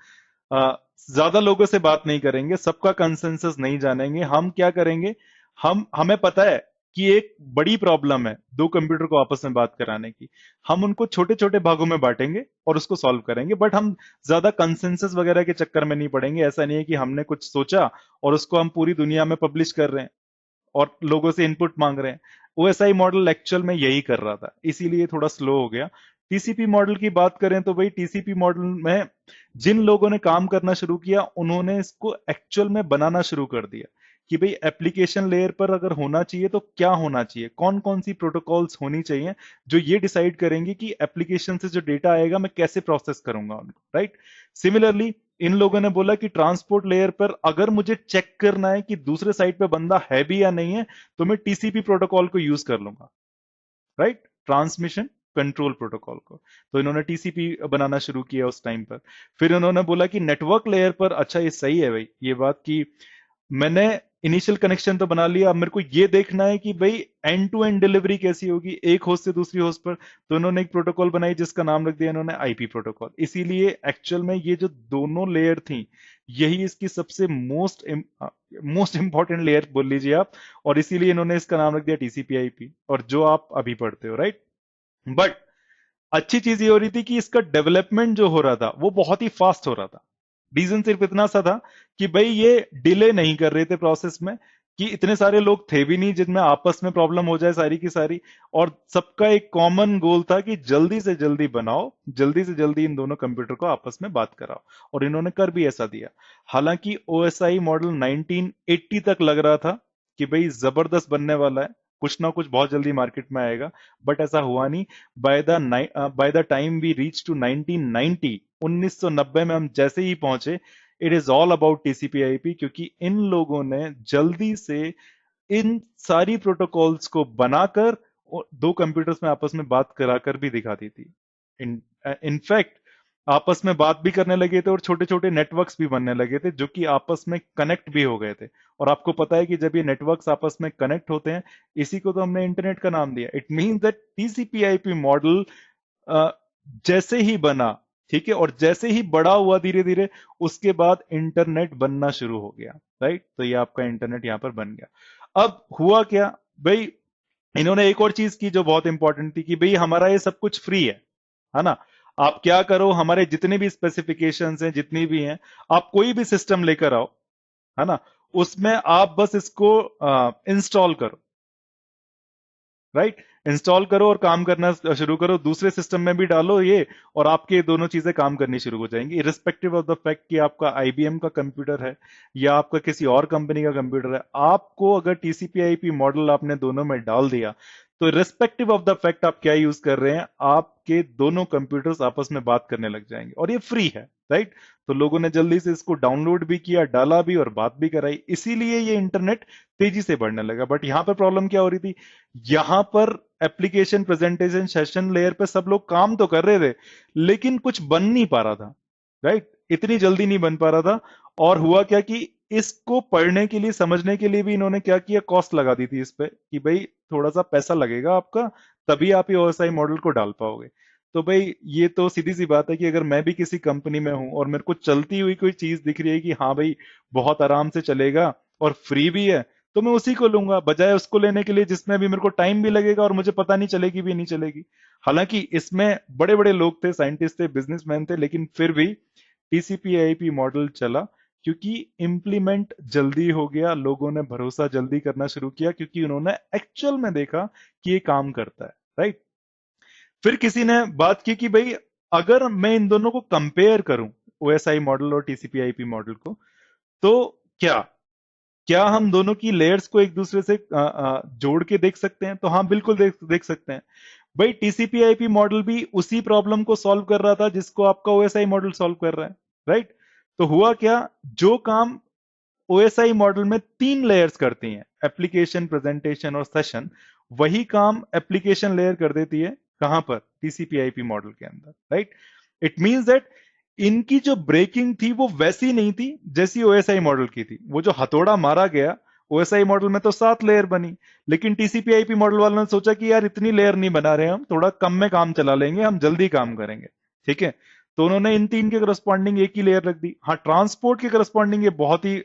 आ, ज्यादा लोगों से बात नहीं करेंगे, सबका कंसेंसस नहीं जानेंगे, हम क्या करेंगे, हम हमें पता है कि एक बड़ी प्रॉब्लम है दो कंप्यूटर को आपस में बात कराने की, हम उनको छोटे छोटे भागों में बांटेंगे और उसको सॉल्व करेंगे। बट हम ज्यादा कंसेंसस वगैरह के चक्कर में नहीं पड़ेंगे। ऐसा नहीं है कि हमने कुछ सोचा और उसको हम पूरी दुनिया में पब्लिश कर रहे हैं और लोगों से इनपुट मांग रहे हैं। ओएसआई मॉडल एक्चुअल में यही कर रहा था, इसीलिए थोड़ा स्लो हो गया। टीसीपी मॉडल की बात करें तो भाई टीसीपी मॉडल में जिन लोगों ने काम करना शुरू किया, उन्होंने इसको एक्चुअल में बनाना शुरू कर दिया कि भाई एप्लीकेशन लेयर पर अगर होना चाहिए तो क्या होना चाहिए, कौन कौन सी प्रोटोकॉल्स होनी चाहिए जो ये डिसाइड करेंगे कि एप्लीकेशन से जो डेटा आएगा मैं कैसे प्रोसेस करूंगा उनको, राइट। सिमिलरली इन लोगों ने बोला कि ट्रांसपोर्ट लेयर पर अगर मुझे चेक करना है कि दूसरे साइड पे बंदा है भी या नहीं है, तो मैं टीसीपी प्रोटोकॉल को यूज कर लूंगा, राइट, ट्रांसमिशन कंट्रोल प्रोटोकॉल को। तो इन्होंने टीसीपी बनाना शुरू किया उस टाइम पर। फिर इन्होंने बोला कि नेटवर्क लेयर पर, अच्छा ये सही है भाई ये बात कि मैंने इनिशियल कनेक्शन तो बना लिया, अब मेरे को ये देखना है कि भाई एंड टू एंड डिलीवरी कैसी होगी एक होस्ट से दूसरी होस्ट पर। तो इन्होंने एक प्रोटोकॉल बनाई जिसका नाम रख दिया इन्होंने आईपी प्रोटोकॉल। इसीलिए एक्चुअल में ये जो दोनों लेयर थी, यही इसकी सबसे मोस्ट इंपॉर्टेंट लेयर बोल लीजिए आप, और इसीलिए इन्होंने इसका नाम रख दिया टीसीपी आईपी, और जो आप अभी पढ़ते हो, राइट। बट अच्छी चीज ये हो रही थी कि इसका डेवलपमेंट जो हो रहा था वो बहुत ही फास्ट हो रहा था। रीजन सिर्फ इतना सा था कि भाई ये डिले नहीं कर रहे थे प्रोसेस में, कि इतने सारे लोग थे भी नहीं जिनमें आपस में प्रॉब्लम हो जाए सारी की सारी, और सबका एक कॉमन गोल था कि जल्दी से जल्दी बनाओ, जल्दी से जल्दी इन दोनों कंप्यूटर को आपस में बात कराओ। और इन्होंने कर भी ऐसा दिया। हालांकि ओएसआई मॉडल 1980 तक लग रहा था कि भाई जबरदस्त बनने वाला है, कुछ ना कुछ बहुत जल्दी मार्केट में आएगा, बट ऐसा हुआ नहीं। By the time we reach to 1990, 1990 में हम जैसे ही पहुंचे, it is all about TCP IP, क्योंकि इन लोगों ने जल्दी से इन सारी प्रोटोकॉल्स को बनाकर दो कंप्यूटर्स में आपस में बात कराकर भी दिखा दी थी। इन इनफैक्ट आपस में बात भी करने लगे थे और छोटे छोटे नेटवर्क्स भी बनने लगे थे जो कि आपस में कनेक्ट भी हो गए थे। और आपको पता है कि जब ये नेटवर्क्स आपस में कनेक्ट होते हैं, इसी को तो हमने इंटरनेट का नाम दिया। It means that TCP IP model जैसे ही बना, ठीक है, और जैसे ही बड़ा हुआ धीरे धीरे, उसके बाद इंटरनेट बनना शुरू हो गया। राइट, तो ये आपका इंटरनेट यहां पर बन गया। अब हुआ क्या भाई, इन्होंने एक और चीज की जो बहुत इंपॉर्टेंट थी कि भाई हमारा ये सब कुछ फ्री है ना। आप क्या करो, हमारे जितने भी स्पेसिफिकेशंस हैं, जितनी भी हैं, आप कोई भी सिस्टम लेकर आओ, है ना, उसमें आप बस इसको इंस्टॉल करो। राइट, इंस्टॉल करो और काम करना शुरू करो, दूसरे सिस्टम में भी डालो ये, और आपके दोनों चीजें काम करनी शुरू हो जाएंगी, इरिस्पेक्टिव ऑफ द फैक्ट कि आपका आईबीएम का कंप्यूटर है या आपका किसी और कंपनी का कंप्यूटर है। आपको अगर टीसीपी आईपी मॉडल आपने दोनों में डाल दिया, तो रिस्पेक्टिव ऑफ द फैक्ट आप क्या यूज कर रहे हैं, आपके दोनों कंप्यूटर्स आपस में बात करने लग जाएंगे, और ये फ्री है। राइट, तो लोगों ने जल्दी से इसको डाउनलोड भी किया, डाला भी और बात भी कराई, इसीलिए ये इंटरनेट तेजी से बढ़ने लगा। बट यहां पर प्रॉब्लम क्या हो रही थी, यहां पर एप्लीकेशन प्रेजेंटेशन सेशन लेयर पे सब लोग काम तो कर रहे थे, लेकिन कुछ बन नहीं पा रहा था। राइट, इतनी जल्दी नहीं बन पा रहा था। और हुआ क्या कि इसको पढ़ने के लिए, समझने के लिए भी इन्होंने क्या किया, कॉस्ट लगा दी थी इस पे कि भाई थोड़ा सा पैसा लगेगा आपका, तभी आप ये ओएसआई मॉडल को डाल पाओगे। तो भाई ये तो सीधी सी बात है कि अगर मैं भी किसी कंपनी में हूं और मेरे को चलती हुई कोई चीज दिख रही है कि हाँ भाई बहुत आराम से चलेगा और फ्री भी है, तो मैं उसी को लूंगा बजाय उसको लेने के लिए जिसमें अभी मेरे को टाइम भी लगेगा और मुझे पता नहीं चलेगी भी नहीं चलेगी। हालांकि इसमें बड़े बड़े लोग थे, साइंटिस्ट थे, बिजनेसमैन थे, लेकिन फिर भी टीसीपी आईपी मॉडल चला, क्योंकि इंप्लीमेंट जल्दी हो गया, लोगों ने भरोसा जल्दी करना शुरू किया, क्योंकि उन्होंने एक्चुअल में देखा कि ये काम करता है। राइट, फिर किसी ने बात की कि भाई अगर मैं इन दोनों को कंपेयर करूं, ओएसआई मॉडल और टीसीपी आईपी मॉडल को, तो क्या क्या हम दोनों की लेयर्स को एक दूसरे से जोड़ के देख सकते हैं? तो हाँ, बिल्कुल देख देख सकते हैं। भाई टीसीपी आईपी मॉडल भी उसी प्रॉब्लम को सॉल्व कर रहा था जिसको आपका ओएसआई मॉडल सॉल्व कर रहा है। राइट, तो हुआ क्या, जो काम ओएसआई मॉडल में 3 लेयर्स करती हैं, एप्लीकेशन, प्रेजेंटेशन और सेशन, वही काम एप्लीकेशन लेयर कर देती है कहां पर, टीसीपी आईपी मॉडल के अंदर। राइट, इट मींस दैट इनकी जो ब्रेकिंग थी वो वैसी नहीं थी जैसी ओएसआई मॉडल की थी। वो जो हथौड़ा मारा गया, ओएसआई मॉडल में तो 7 लेयर बनी, लेकिन टीसीपी आईपी मॉडल वालों ने सोचा कि यार इतनी लेयर नहीं बना रहे, हम थोड़ा कम में काम चला लेंगे, हम जल्दी काम करेंगे। ठीक है, तो उन्होंने इन 3 के करस्पॉन्डिंग एक ही लेयर रख दी। हाँ, ट्रांसपोर्ट के करस्पॉन्डिंग ये बहुत ही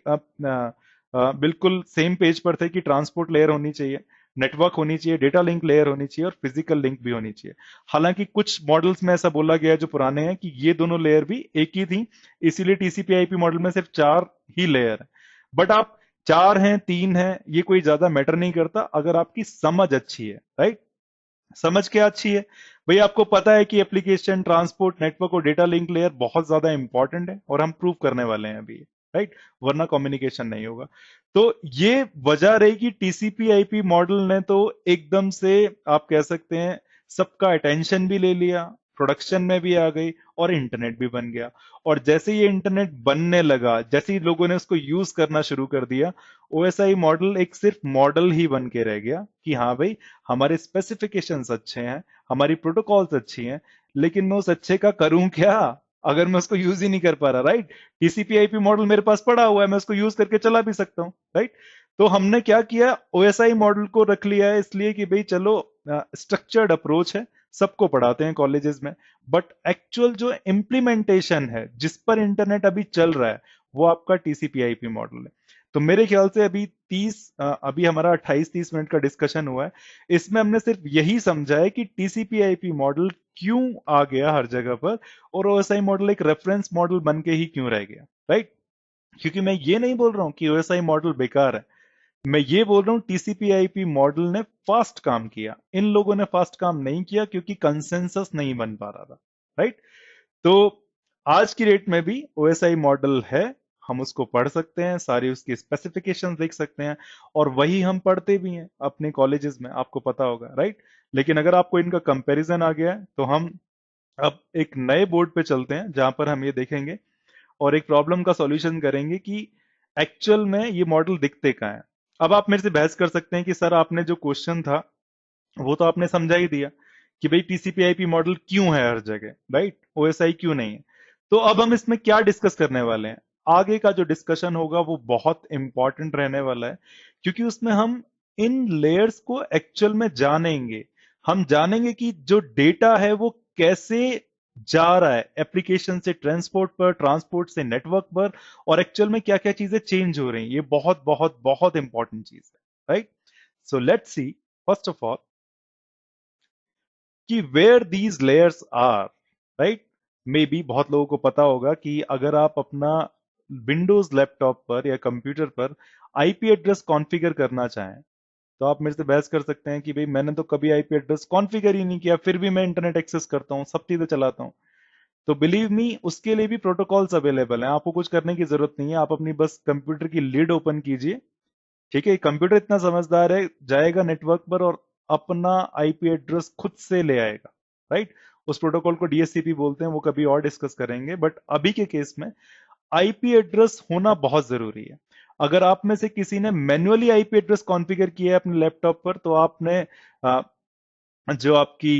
बिल्कुल सेम पेज पर थे कि ट्रांसपोर्ट लेयर होनी चाहिए, नेटवर्क होनी चाहिए, डेटा लिंक लेयर होनी चाहिए और फिजिकल लिंक भी होनी चाहिए। हालांकि कुछ मॉडल्स में ऐसा बोला गया है जो पुराने हैं कि ये दोनों लेयर भी एक ही थी, इसीलिए टीसीपी आईपी मॉडल में सिर्फ 4 ही लेयर है। बट आप 4 हैं 3 हैं, ये कोई ज्यादा मैटर नहीं करता अगर आपकी समझ अच्छी है। राइट, समझ क्या अच्छी है, भाई आपको पता है कि एप्लीकेशन, ट्रांसपोर्ट, नेटवर्क और डेटा लिंक लेयर बहुत ज्यादा इंपॉर्टेंट है और हम प्रूव करने वाले हैं अभी। राइट, वरना कम्युनिकेशन नहीं होगा। तो ये वजह रही कि टीसीपी आईपी मॉडल ने तो एकदम से, आप कह सकते हैं, सबका अटेंशन भी ले लिया, प्रोडक्शन में भी आ गई और इंटरनेट भी बन गया। और जैसे ये इंटरनेट बनने लगा, जैसे ही लोगों ने उसको यूज करना शुरू कर दिया, ओएसआई मॉडल एक सिर्फ मॉडल ही बन के रह गया कि हाँ भाई हमारे स्पेसिफिकेशंस अच्छे हैं, हमारी प्रोटोकॉल्स अच्छी हैं, लेकिन मैं उस अच्छे का करूं क्या अगर मैं उसको यूज ही नहीं कर पा रहा। राइट, टीसीपी आईपी मॉडल मेरे पास पड़ा हुआ है, मैं उसको यूज करके चला भी सकता हूं। राइट, तो हमने क्या किया, ओएसआई मॉडल को रख लिया है इसलिए कि भाई चलो स्ट्रक्चर्ड अप्रोच है, सबको पढ़ाते हैं कॉलेजेस में, बट एक्चुअल जो इम्प्लीमेंटेशन है, जिस पर इंटरनेट अभी चल रहा है, वो आपका टीसीपी आईपी मॉडल है। तो मेरे ख्याल से अभी हमारा 28-30 मिनट का डिस्कशन हुआ है, इसमें हमने सिर्फ यही समझा है कि टीसीपी आईपी मॉडल क्यों आ गया हर जगह पर, और ओएसआई मॉडल एक रेफरेंस मॉडल बन के ही क्यों रह गया। राइट, क्योंकि मैं ये नहीं बोल रहा हूं कि ओएसआई मॉडल बेकार है, मैं ये बोल रहा हूं टीसीपी आईपी मॉडल ने फास्ट काम किया, इन लोगों ने फास्ट काम नहीं किया क्योंकि कंसेंसस नहीं बन पा रहा था। राइट, तो आज की डेट में भी ओएसआई मॉडल है, हम उसको पढ़ सकते हैं, सारी उसकी स्पेसिफिकेशंस देख सकते हैं, और वही हम पढ़ते भी हैं अपने कॉलेजेस में, आपको पता होगा। राइट, लेकिन अगर आपको इनका कंपैरिजन आ गया है तो हम अब एक नए बोर्ड पे चलते हैं जहां पर हम ये देखेंगे और एक प्रॉब्लम का सॉल्यूशन करेंगे कि एक्चुअल में ये मॉडल दिखते कहाँ हैं। अब आप मेरे से बहस कर सकते हैं कि सर आपने जो क्वेश्चन था वो तो आपने समझा ही दिया कि भाई टीसीपी आईपी मॉडल क्यों है हर जगह, राइट, ओएसआई क्यों नहीं है। तो अब हम इसमें क्या डिस्कस करने वाले हैं, आगे का जो डिस्कशन होगा वो बहुत इंपॉर्टेंट रहने वाला है, क्योंकि उसमें हम इन लेयर्स को एक्चुअल में जानेंगे। हम जानेंगे कि जो डेटा है वो कैसे जा रहा है एप्लीकेशन से ट्रांसपोर्ट पर, ट्रांसपोर्ट से नेटवर्क पर, और एक्चुअल में क्या क्या चीजें चेंज हो रही हैं, ये बहुत बहुत बहुत इंपॉर्टेंट चीज है, right? So let's see first of all कि where these layers are, right? Maybe बहुत लोगों को पता होगा कि अगर आप अपना विंडोज लैपटॉप पर या कंप्यूटर पर आईपी एड्रेस कॉन्फ़िगर करना चाहें, तो आप मेरे से बहस कर सकते हैं कि भाई मैंने तो कभी आईपी एड्रेस कॉन्फ़िगर ही नहीं किया, फिर भी मैं इंटरनेट एक्सेस करता हूं, सब चीजें चलाता हूं। तो बिलीव मी, उसके लिए भी प्रोटोकॉल्स अवेलेबल हैं, आपको कुछ करने की जरूरत नहीं है, आप अपनी बस कंप्यूटर की लीड ओपन कीजिए, ठीक है? कंप्यूटर इतना समझदार है, जाएगा नेटवर्क पर और अपना आईपी एड्रेस खुद से ले आएगा, राइट? उस प्रोटोकॉल को डीएचसीपी बोलते हैं, वो कभी और डिस्कस करेंगे, बट अभी के केस में आईपी एड्रेस होना बहुत जरूरी है। अगर आप में से किसी ने मैन्युअली आईपी एड्रेस कॉन्फ़िगर किया है अपने लैपटॉप पर, तो आपने जो आपकी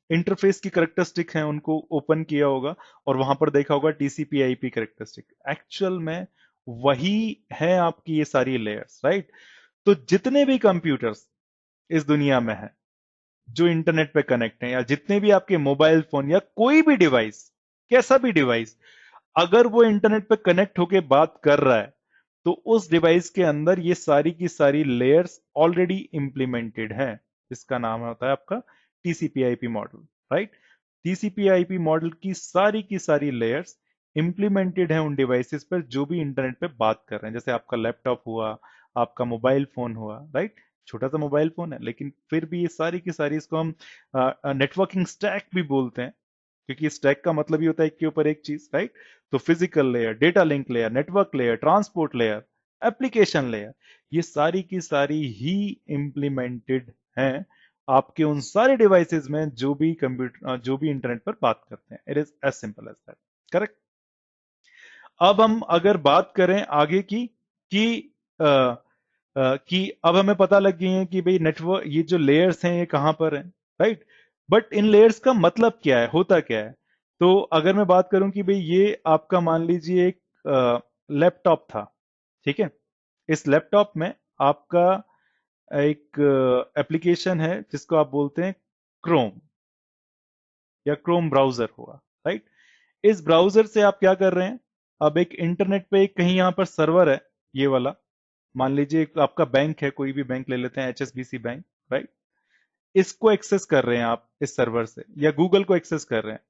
इंटरफेस की करेक्टरिस्टिक हैं उनको ओपन किया होगा और वहां पर देखा होगा टीसीपी आईपी करेक्टरिस्टिक, एक्चुअल में वही है आपकी ये सारी लेयर्स, राइट? तो जितने भी कंप्यूटर्स इस दुनिया में हैं जो इंटरनेट पे कनेक्ट हैं, या जितने भी आपके मोबाइल फोन या कोई भी डिवाइस, कैसा भी डिवाइस, अगर वो इंटरनेट पे कनेक्ट होके बात कर रहा है, तो उस डिवाइस के अंदर ये सारी की सारी लेयर्स ऑलरेडी इंप्लीमेंटेड हैं। इसका नाम होता है आपका TCP IP model, right? TCP IP model की सारी लेयर्स इंप्लीमेंटेड है उन डिवाइसेस पर जो भी इंटरनेट पे बात कर रहे हैं, जैसे आपका लैपटॉप हुआ, आपका मोबाइल फोन हुआ, राइट? छोटा सा मोबाइल फोन है, लेकिन फिर भी ये सारी की सारी, इसको हम नेटवर्किंग स्टैक भी बोलते हैं, क्योंकि स्टैक का मतलब ही होता है एक के ऊपर एक चीज, राइट? तो physical layer, data link layer, network layer, transport layer, application layer, ये सारी की सारी ही इंप्लीमेंटेड हैं आपके उन सारे डिवाइसेस में जो भी कंप्यूटर, जो भी इंटरनेट पर बात करते हैं। It is as simple as that, correct? अब हम अगर बात करें आगे की कि अ, कि अब हमें पता लग गई है कि भाई नेटवर्क, ये जो लेयर्स हैं ये कहां पर हैं, राइट? बट इन लेयर्स का मतलब क्या है, होता क्या है? तो अगर मैं बात करूं कि भाई ये आपका मान लीजिए एक लैपटॉप था, ठीक है? इस लैपटॉप में आपका एक एप्लीकेशन है जिसको आप बोलते हैं क्रोम, या क्रोम ब्राउजर हुआ, राइट? इस ब्राउजर से आप क्या कर रहे हैं? अब एक इंटरनेट पे एक कहीं यहां पर सर्वर है, ये वाला, मान लीजिए एक आपका बैंक है, कोई भी बैंक ले लेते हैं, एचएसबीसी बैंक, राइट? इसको एक्सेस कर रहे हैं आप इस सर्वर से, या गूगल को एक्सेस कर रहे हैं।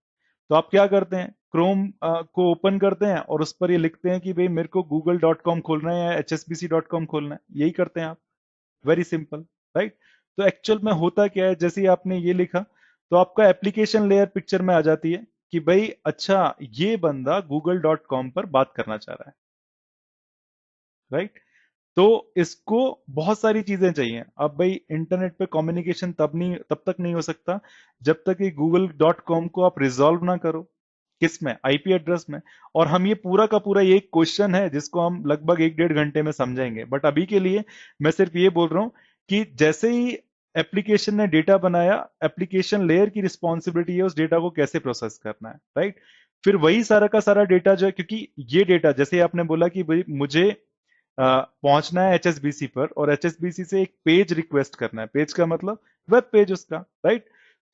तो आप क्या करते हैं? क्रोम को ओपन करते हैं और उस पर ये लिखते हैं कि भाई मेरे को google.com खोलना है या hsbc.com खोलना है, यही करते हैं आप। Very simple, right? तो एक्चुअल में होता क्या है, जैसे ही आपने ये लिखा, तो आपका एप्लीकेशन लेयर पिक्चर में आ जाती है कि भाई अच्छा, ये बंदा google.com पर बात करना चाह रहा है, राइट? तो इसको बहुत सारी चीजें चाहिए। अब भाई इंटरनेट पे कम्युनिकेशन तब तक नहीं हो सकता जब तक कि google.com को आप रिजॉल्व ना करो, किसमें? आईपी एड्रेस में। और हम ये पूरा का पूरा, ये एक क्वेश्चन है जिसको हम लगभग 1-1.5 घंटे में समझेंगे, बट अभी के लिए मैं सिर्फ ये बोल रहा हूं कि जैसे ही एप्लीकेशन ने डेटा बनाया, एप्लीकेशन लेयर की रिस्पॉन्सिबिलिटी है उस डेटा को कैसे प्रोसेस करना है, राइट? फिर वही सारा का सारा डेटा जो है, क्योंकि ये डेटा, जैसे आपने बोला कि भाई मुझे पहुंचना है एचएसबीसी पर, और एचएसबीसी से एक पेज रिक्वेस्ट करना है, पेज का मतलब वेब पेज उसका, राइट?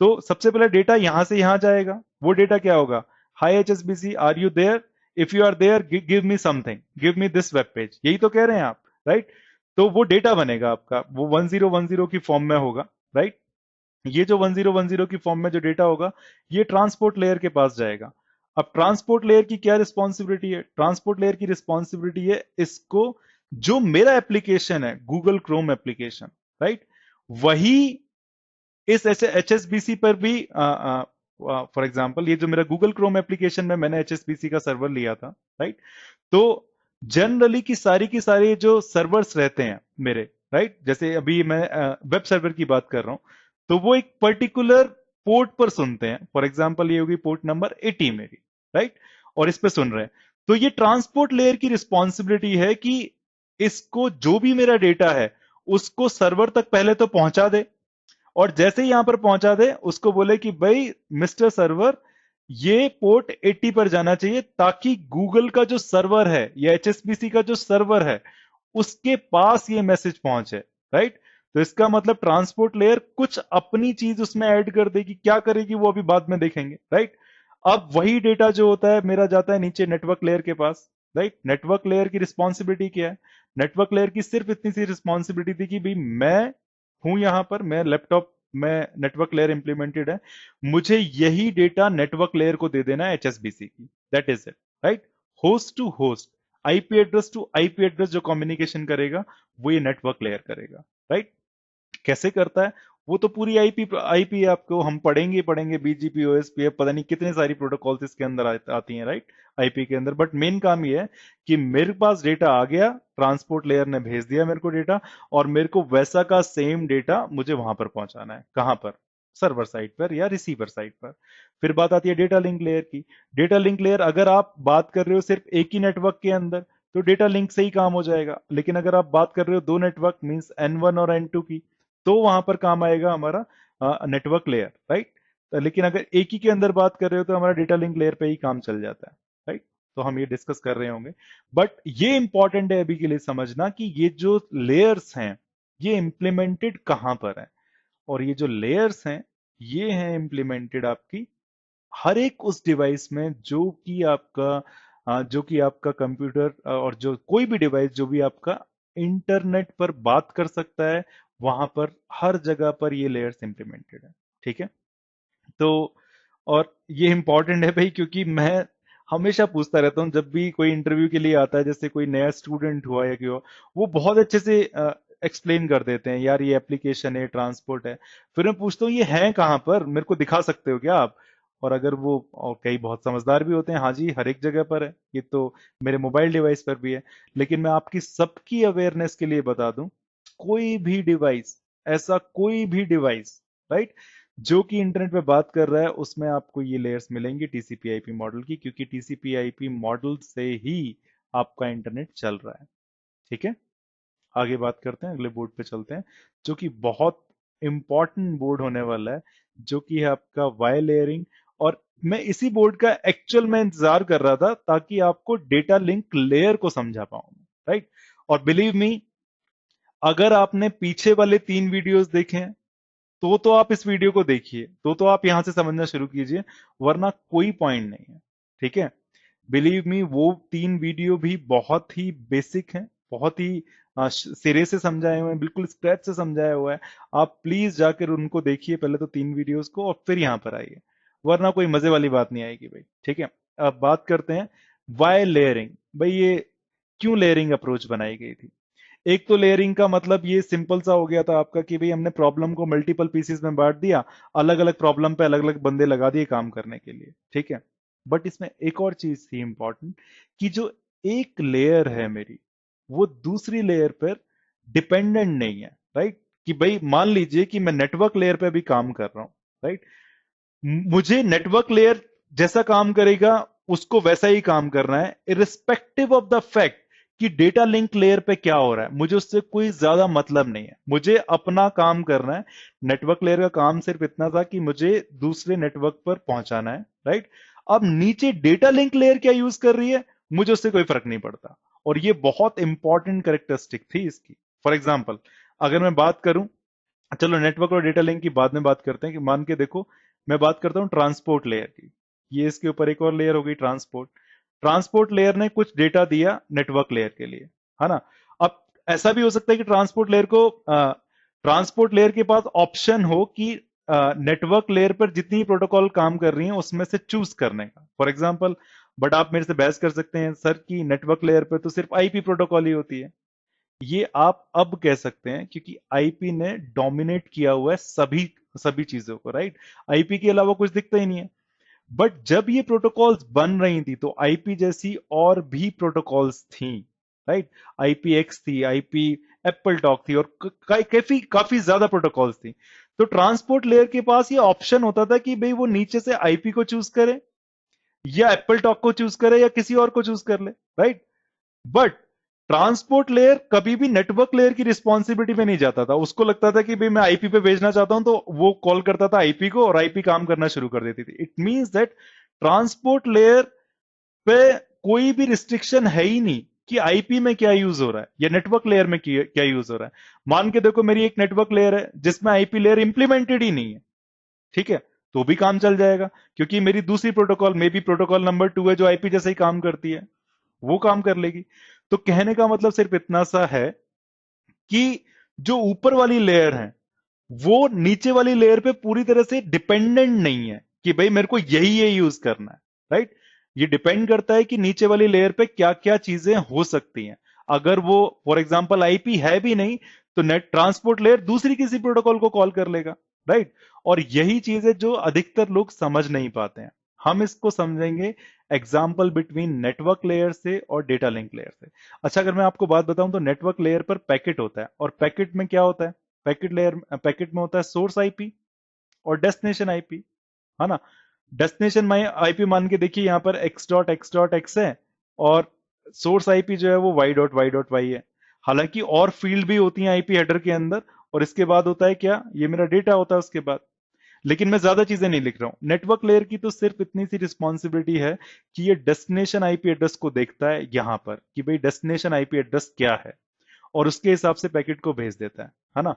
तो सबसे पहले डेटा यहां से यहां जाएगा, वो डेटा क्या होगा? Hi HSBC, are you there? If you are there, give me something, give me this web page, यही तो कह रहे हैं आप, राइट? तो वो डेटा बनेगा आपका, वो 1010 की फॉर्म में होगा, राइट? ये जो 1010 की फॉर्म में जो डेटा होगा, ये ट्रांसपोर्ट लेयर के पास जाएगा। अब ट्रांसपोर्ट लेयर की क्या रिस्पॉन्सिबिलिटी है? ट्रांसपोर्ट लेयर की रिस्पॉन्सिबिलिटी है इसको, जो मेरा एप्लीकेशन है गूगल क्रोम एप्लीकेशन, राइट, वही इस एचएसबीसी पर भी, फॉर एग्जांपल ये जो मेरा गूगल क्रोम एप्लीकेशन में मैंने एचएसबीसी का सर्वर लिया था, राइट? तो जनरली की सारी जो सर्वर्स रहते हैं मेरे, राइट, जैसे अभी मैं वेब सर्वर की बात कर रहा हूं, तो वो एक पर्टिकुलर पोर्ट पर सुनते हैं। फॉर एग्जांपल ये होगी पोर्ट नंबर 80 मेरी, राइट? और इस पे सुन रहे हैं। तो ये ट्रांसपोर्ट लेयर की रिस्पॉन्सिबिलिटी है कि इसको, जो भी मेरा डेटा है, उसको सर्वर तक पहले तो पहुंचा दे, और जैसे ही यहां पर पहुंचा दे उसको बोले कि भाई मिस्टर सर्वर, ये पोर्ट 80 पर जाना चाहिए, ताकि गूगल का जो सर्वर है या एचएसबीसी का जो सर्वर है उसके पास ये मैसेज पहुंचे, राइट? तो इसका मतलब ट्रांसपोर्ट लेयर कुछ अपनी चीज उसमें ऐड कर देगी, क्या करेगी वो अभी बाद में देखेंगे, राइट? अब वही डेटा जो होता है मेरा जाता है नीचे नेटवर्क लेयर के पास, राइट। नेटवर्क लेयर की रिस्पॉन्सिबिलिटी क्या है? नेटवर्क लेयर की सिर्फ इतनी सी रिस्पॉन्सिबिलिटी थी कि भाई मैं हूं यहां पर, मैं लैपटॉप में नेटवर्क लेयर इंप्लीमेंटेड है, मुझे यही डेटा नेटवर्क लेयर को दे देना है एचएसबीसी की, that is it, right. Host to host, IP address to IP address जो कम्युनिकेशन करेगा वो ये नेटवर्क लेयर करेगा, राइट। कैसे करता है? वो तो पूरी आईपी आईपी आपको हम पढ़ेंगे ही पढ़ेंगे, बीजीपी, ओएसपीएफ, पता नहीं कितने सारी प्रोटोकॉल्स इसके अंदर आती हैं, राइट, आईपी के अंदर। बट मेन काम ये है कि मेरे पास डेटा आ गया, ट्रांसपोर्ट लेयर ने भेज दिया मेरे को डेटा, और मेरे को वैसा का सेम डेटा मुझे वहां पर पहुंचाना है। कहां पर? सर्वर साइड पर या रिसीवर साइड पर। फिर बात आती है डेटा लिंक लेयर की। डेटा लिंक लेयर, अगर आप बात कर रहे हो सिर्फ एक ही नेटवर्क के अंदर, तो डेटा लिंक से ही काम हो जाएगा। लेकिन अगर आप बात कर रहे हो दो नेटवर्क मींस N1 और N2 की, तो वहां पर काम आएगा हमारा नेटवर्क लेयर, राइट। लेकिन अगर एक ही के अंदर बात कर रहे हो तो हमारा डेटा लिंक लेयर पे ही काम चल जाता है, राइट। तो हम ये डिस्कस कर रहे होंगे। बट ये इंपॉर्टेंट है अभी के लिए समझना कि ये जो लेयर्स हैं ये इंप्लीमेंटेड कहां पर है, और ये जो लेयर्स हैं ये हैं इंप्लीमेंटेड आपकी हर एक उस डिवाइस में जो कि आपका कंप्यूटर और जो कोई भी डिवाइस जो भी आपका इंटरनेट पर बात कर सकता है, वहां पर हर जगह पर ये लेयर्स इंप्लीमेंटेड है, ठीक है। तो और ये इंपॉर्टेंट है भाई, क्योंकि मैं हमेशा पूछता रहता हूं जब भी कोई इंटरव्यू के लिए आता है, जैसे कोई नया स्टूडेंट हुआ या क्यों, वो बहुत अच्छे से एक्सप्लेन कर देते हैं, यार ये एप्लीकेशन है, ट्रांसपोर्ट है। फिर मैं पूछता हूँ ये है कहाँ पर, मेरे को दिखा सकते हो क्या आप? और अगर वो, और कई बहुत समझदार भी होते हैं, हाँ जी हर एक जगह पर है, ये तो मेरे मोबाइल डिवाइस पर भी है। लेकिन मैं आपकी सबकी अवेयरनेस के लिए बता दूं, कोई भी डिवाइस, ऐसा कोई भी डिवाइस, राइट, जो कि इंटरनेट पे बात कर रहा है, उसमें आपको ये लेयर्स मिलेंगी टीसीपी आईपी मॉडल की, क्योंकि टीसीपी आईपी मॉडल से ही आपका इंटरनेट चल रहा है, ठीक है। आगे बात करते हैं, अगले बोर्ड पे चलते हैं, जो कि बहुत इंपॉर्टेंट बोर्ड होने वाला है, जो कि है आपका वाई लेयरिंग। और मैं इसी बोर्ड का एक्चुअल में इंतजार कर रहा था ताकि आपको डेटा लिंक लेयर को समझा पाऊं, राइट। और बिलीव मी, अगर आपने पीछे वाले 3 वीडियोस देखे हैं, तो आप इस वीडियो को देखिए, तो आप यहां से समझना शुरू कीजिए, वरना कोई पॉइंट नहीं है, ठीक है। बिलीव मी, वो 3 वीडियो भी बहुत ही बेसिक हैं, बहुत ही सिरे से समझाए हुए हैं, बिल्कुल स्क्रैच से समझाया हुआ है। आप प्लीज जाकर उनको देखिए पहले तो 3 वीडियोस को, और फिर यहां पर आइए, वरना कोई मजे वाली बात नहीं आएगी भाई, ठीक है। अब बात करते हैं वाई लेयरिंग। भाई ये क्यों लेयरिंग अप्रोच बनाई गई थी? एक तो लेयरिंग का मतलब ये सिंपल सा हो गया था आपका कि भाई हमने प्रॉब्लम को मल्टीपल पीसेस में बांट दिया, अलग अलग प्रॉब्लम पे अलग अलग बंदे लगा दिए काम करने के लिए, ठीक है। बट इसमें एक और चीज थी इंपॉर्टेंट, कि जो एक लेयर है मेरी, वो दूसरी लेयर पर डिपेंडेंट नहीं है, राइट। कि भाई मान लीजिए कि मैं नेटवर्क लेयर पे भी काम कर रहा हूं, राइट, मुझे नेटवर्क लेयर जैसा काम करेगा उसको वैसा ही काम करना है, इरिस्पेक्टिव ऑफ द फैक्ट कि डेटा लिंक लेयर पे क्या हो रहा है, मुझे उससे कोई ज्यादा मतलब नहीं है, मुझे अपना काम करना है। नेटवर्क लेयर का काम सिर्फ इतना था कि मुझे दूसरे नेटवर्क पर पहुंचाना है, राइट। अब नीचे डेटा लिंक लेयर क्या यूज कर रही है, मुझे उससे कोई फर्क नहीं पड़ता। और ये बहुत इंपॉर्टेंट कैरेक्टरिस्टिक थी इसकी। फॉर एग्जाम्पल, अगर मैं बात करूं, चलो नेटवर्क और डेटा लिंक की बाद में बात करते हैं, कि मान के देखो मैं बात करता हूं ट्रांसपोर्ट लेयर की, ये इसके ऊपर एक और लेयर हो गई ट्रांसपोर्ट। ट्रांसपोर्ट लेयर ने कुछ डेटा दिया नेटवर्क लेयर के लिए, है ना। अब ऐसा भी हो सकता है कि ट्रांसपोर्ट लेयर के पास ऑप्शन हो कि नेटवर्क लेयर पर जितनी प्रोटोकॉल काम कर रही हैं उसमें से चूज करने का, फॉर एग्जाम्पल। बट आप मेरे से बहस कर सकते हैं सर कि नेटवर्क लेयर पर तो सिर्फ आईपी प्रोटोकॉल ही होती है। ये आप अब कह सकते हैं क्योंकि आईपी ने डोमिनेट किया हुआ है सभी सभी चीजों को, राइट। आईपी के अलावा कुछ दिखता ही नहीं है। बट जब ये प्रोटोकॉल्स बन रही थी तो आईपी जैसी और भी प्रोटोकॉल्स थी, राइट। आईपी एक्स थी, आईपी एप्पल टॉक थी, और काफी काफी ज्यादा प्रोटोकॉल्स थी। तो ट्रांसपोर्ट लेयर के पास ये ऑप्शन होता था कि भाई वो नीचे से आईपी को चूज करे, या एप्पल टॉक को चूज करे, या किसी और को चूज कर ले, राइट। बट ट्रांसपोर्ट लेयर कभी भी नेटवर्क लेयर की रिस्पॉन्सिबिलिटी में नहीं जाता था। उसको लगता था कि भाई मैं आईपी पे भेजना चाहता हूं, तो वो कॉल करता था आईपी को, और आईपी काम करना शुरू कर देती थी। It means that transport layer पे कोई भी रिस्ट्रिक्शन है ही नहीं कि आईपी में क्या यूज हो रहा है या नेटवर्क लेयर में क्या यूज हो रहा है। मान के देखो मेरी एक नेटवर्क लेयर है जिसमें आईपी लेयर इंप्लीमेंटेड ही नहीं है, ठीक है। तो भी काम चल जाएगा, क्योंकि मेरी दूसरी protocol may be protocol number 2 है जो आईपी जैसे ही काम करती है, वो काम कर लेगी। तो कहने का मतलब सिर्फ इतना सा है कि जो ऊपर वाली लेयर है वो नीचे वाली लेयर पे पूरी तरह से डिपेंडेंट नहीं है कि भाई मेरे को यही ये यूज करना है, राइट। ये डिपेंड करता है कि नीचे वाली लेयर पे क्या क्या चीजें हो सकती हैं। अगर वो फॉर एग्जांपल आईपी है भी नहीं, तो नेट ट्रांसपोर्ट लेयर दूसरी किसी प्रोटोकॉल को कॉल कर लेगा, राइट। और यही चीज है जो अधिकतर लोग समझ नहीं पाते हैं। हम इसको समझेंगे एग्जाम्पल बिटवीन नेटवर्क लेयर से और डेटा लिंक लेयर से। अच्छा, अगर मैं आपको बात बताऊं तो नेटवर्क लेयर पर पैकेट होता है, और पैकेट में क्या होता है, पैकेट में होता है सोर्स आईपी और डेस्टिनेशन आईपी, है ना। डेस्टिनेशन माई आईपी मान के देखिए, यहां पर x डॉट x है, और सोर्स आईपी जो है वो y डॉट y है। हालांकि और फील्ड भी होती हैं आईपी हेडर के अंदर, और इसके बाद होता है क्या, ये मेरा डेटा होता है उसके बाद। लेकिन मैं ज्यादा चीजें नहीं लिख रहा हूं। नेटवर्क लेयर की तो सिर्फ इतनी सी रिस्पॉन्सिबिलिटी है कि ये डेस्टिनेशन आईपी एड्रेस को देखता है यहां पर कि भाई डेस्टिनेशन आईपी एड्रेस क्या है, और उसके हिसाब से पैकेट को भेज देता है ना।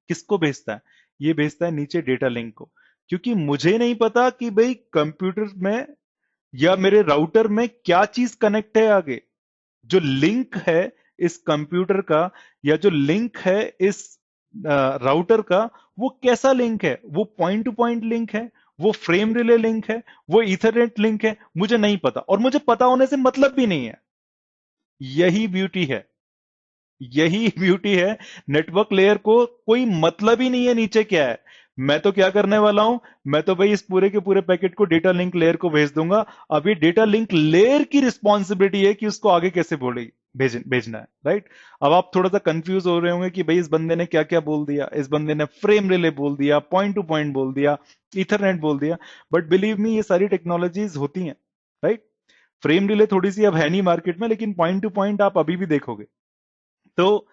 किसको भेजता है, ये भेजता है नीचे डेटा लिंक को। क्योंकि मुझे नहीं पता कि भाई कंप्यूटर में या मेरे राउटर में क्या चीज कनेक्ट है आगे। जो लिंक है इस कंप्यूटर का, या जो लिंक है इस राउटर का, वो कैसा लिंक है, वो पॉइंट टू पॉइंट लिंक है, वो फ्रेम रिले लिंक है, वो इथरनेट लिंक है, मुझे नहीं पता, और मुझे पता होने से मतलब भी नहीं है। यही ब्यूटी है, यही ब्यूटी है। नेटवर्क लेयर को कोई मतलब ही नहीं है नीचे क्या है। मैं तो क्या करने वाला हूं, मैं तो भाई इस पूरे के पूरे पैकेट को डेटा लिंक लेयर को भेज दूंगा। अब ये डेटा लिंक लेयर की रिस्पॉन्सिबिलिटी है कि उसको आगे कैसे बोलेगी, भेजना है, राइट। अब आप थोड़ा सा कंफ्यूज हो रहे होंगे कि भाई इस बंदे ने क्या क्या बोल दिया, इस बंदे ने फ्रेम रिले बोल दिया, पॉइंट टू पॉइंट बोल दिया, इथरनेट बोल दिया। बट बिलीव मी, ये सारी टेक्नोलॉजीज होती हैं, राइट। फ्रेम रिले थोड़ी सी अब है नहीं मार्केट में, लेकिन पॉइंट टू पॉइंट आप अभी भी देखोगे। तो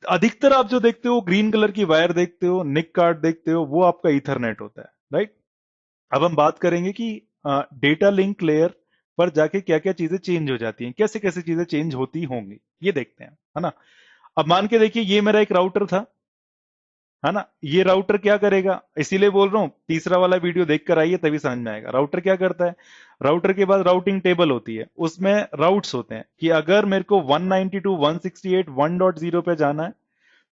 अधिकतर आप जो देखते हो ग्रीन कलर की वायर देखते हो, निक कार्ड देखते हो, वो आपका ईथरनेट होता है, राइट। अब हम बात करेंगे कि डेटा लिंक लेयर पर जाके क्या क्या चीजें चेंज हो जाती हैं, कैसे कैसे चीजें चेंज होती होंगी, ये देखते हैं, है ना। अब मान के देखिए, ये मेरा एक राउटर था, है ना। ये राउटर क्या करेगा, इसीलिए बोल रहा हूं तीसरा वाला वीडियो देखकर आइए तभी समझ में आएगा। राउटर क्या करता है, राउटर के बाद राउटिंग टेबल होती है, उसमें राउट्स होते हैं कि अगर मेरे को 192.168.1.0 पे जाना है,